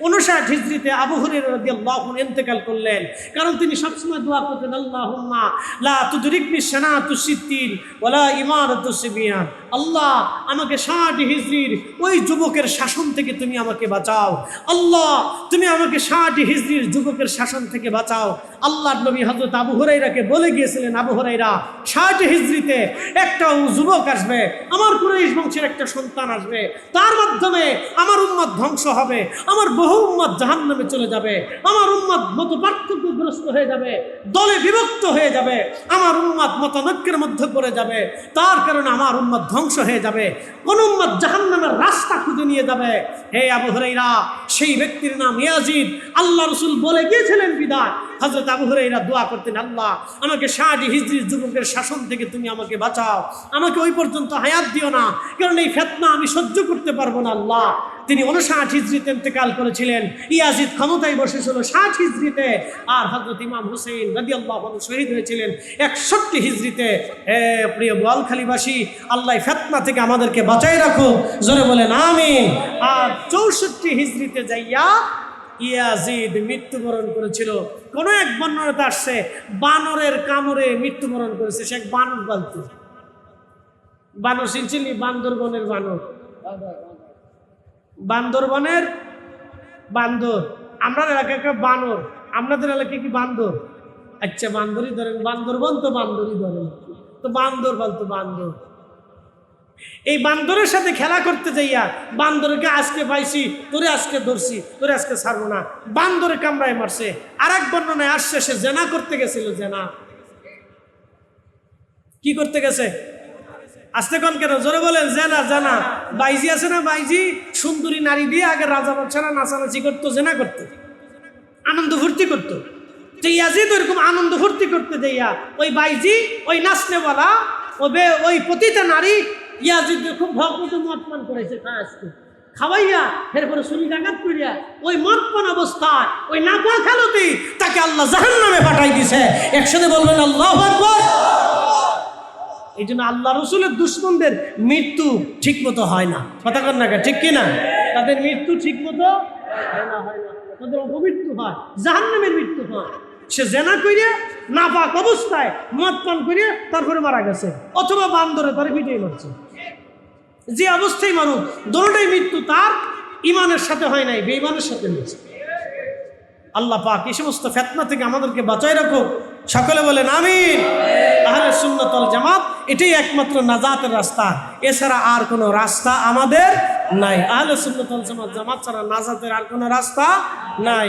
59 হিজরিতে আবু হুরায়রা রাদিয়াল্লাহু আনহু ইন্তেকাল করলেন, কারণ তিনি সবসময় দোয়া করতেন, আল্লাহুম্মা লা তুদরিকনি সানাতুস সিত্তিন ওয়ালা ইমারাতুস সিবিয়ান। আল্লাহ, আমাকে 60 হিজরির ওই যুবকের শাসন থেকে তুমি আমাকে বাঁচাও। আল্লাহ, তুমি আমাকে 60 হিজরির যুবকের শাসন থেকে বাঁচাও। আল্লাহর নবী হযরত আবু হুরায়রাকে বলে গিয়েছিলেন, আবু হুরায়রা, 60 হিজরিতে একটা যুবক আসবে, আমার কুরাইশ বংশের একটা সন্তান আসবে, তার মাধ্যমে আমার উম্মত ধ্বংস হবে, আমার বহু উম্মত জাহান্নামে চলে যাবে, আমার উম্মত মতপার্থক্যগ্রস্ত হয়ে যাবে, দলে বিভক্ত হয়ে যাবে, আমার উম্মত মতানৈক্যের মধ্যে পড়ে যাবে, তার কারণে আমার উম্মত ধ্বংস হয়ে যাবে, কোন উম্মত জাহান্নামের রাস্তা খুঁজে নিয়ে যাবে। হে আবু হুরায়রা, সেই ব্যক্তির নাম ইয়াজিদ। আল্লাহ রাসূল বলে গিয়েছিলেন বিদায় হযরত আবু হুরায়রা দোয়া করতেন, আল্লাহ আমাকে 60 হিজরির যুবকের শাসন থেকে তুমি আমাকে বাঁচাও, আমাকে ওই পর্যন্ত হায়াত দিও না, কারণ এই ফিতনা আমি সহ্য করতে পারবো না আল্লাহ। তিনি 59 হিজরিতে ইন্তেকাল করেছিলেন। ইয়াজিদ ক্ষমতায় বসেছিল 60 হিজরিতে, আর হযরত ইমাম হুসাইন রাদিয়াল্লাহু আনহু শহীদ হয়েছিলেন 61 হিজরিতে। প্রিয় বোয়ালখালীবাসী, আল্লাহ ফিতনা থেকে আমাদেরকে বাঁচাই রাখুক, জোরে বলেন আমিন। আর 64 হিজরিতে যাইয়া ইয়াজিদ মৃত্যুবরণ করেছিল। কোন এক বর্ণনাতে আসছে বানরের কামড়ে মৃত্যুবরণ করেছে। সে এক বানর পালতো। বানর চিনছিলি? বান্দরবনের বানর, বান্দরবনের বান্দর। আমরা এলাকায় বানর, আপনাদের এলাকায় কি বান্দর? আচ্ছা, বান্দরই ধরেন, বান্দরবন তো বান্দরই ধরেন, তো বান্দর পালতো বান্দর। এই বান্দরের সাথে খেলা করতে যাইয়া বান্দরকে আজকে পাইছি, তোরে আজকে ধরছি, তোরে আজকে ছাড়বো না, বান্দরে কামড়ায় মারছে। আর এক বর্ণনায় আসছে সে জেনা করতে গেছিল। জেনা কি করতে গেছে? আসতে কোন কেন, জোরে বলেন। জেনা, জানা। বাইজি আছে না, বাইজি সুন্দরী নারী দিয়ে আগে রাজা বাচ্চারা নাচানাচি করতো, জেনা করতো, আনন্দ ফুর্তি করতো। তো ইয়াজিদ ওইরকম আনন্দ ফুর্তি করতে যাইয়া ওই বাইজি, ওই নাচনেওয়ালা, ওই পতিতা নারী ইয়াজিদ খুব ভক্ত মদ পান করেছে। খাওয়াইয়া এরপরে শরীর আঘাত করিয়া ওই মদ পান অবস্থায় ওই নাপা খেলতেই তাকে আল্লাহ জাহান্নামে পাঠাই দিছে। একসাথে বলবেন আল্লাহু আকবার। এই জন্য আল্লাহ রসুলের দুশ্মনদের মৃত্যু ঠিক মতো হয় না। কথা কন না, ঠিক কিনা? তাদের মৃত্যু ঠিক মতো হয় না, তাদের অপমৃত্যু হয়, জাহান্নামের মৃত্যু হয়। সে জেনা করিয়া নাপাক অবস্থায় মদ পান করিয়া তারপরে মারা গেছে, অথবা বান্দরে তার পিটিয়ে মারছে। যে অবস্থায় মানুষ, দুটোটাই মৃত্যু তার ইমানের সাথে হয় নাই, বেঈমানের সাথে হয়েছে। আল্লাহ পাক এই সমস্ত ফিতনা থেকে আমাদেরকে বাঁচাই রাখো, সকলে বলেন আমিন। আহলে সুন্নাত ওয়াল জামাত এটাই একমাত্র নাজাতের রাস্তা, এছাড়া আর কোনো রাস্তা আমাদের নাই। আহলে সুন্নাত ওয়াল জামাত ছাড়া নাজাতের আর কোনো রাস্তা নাই।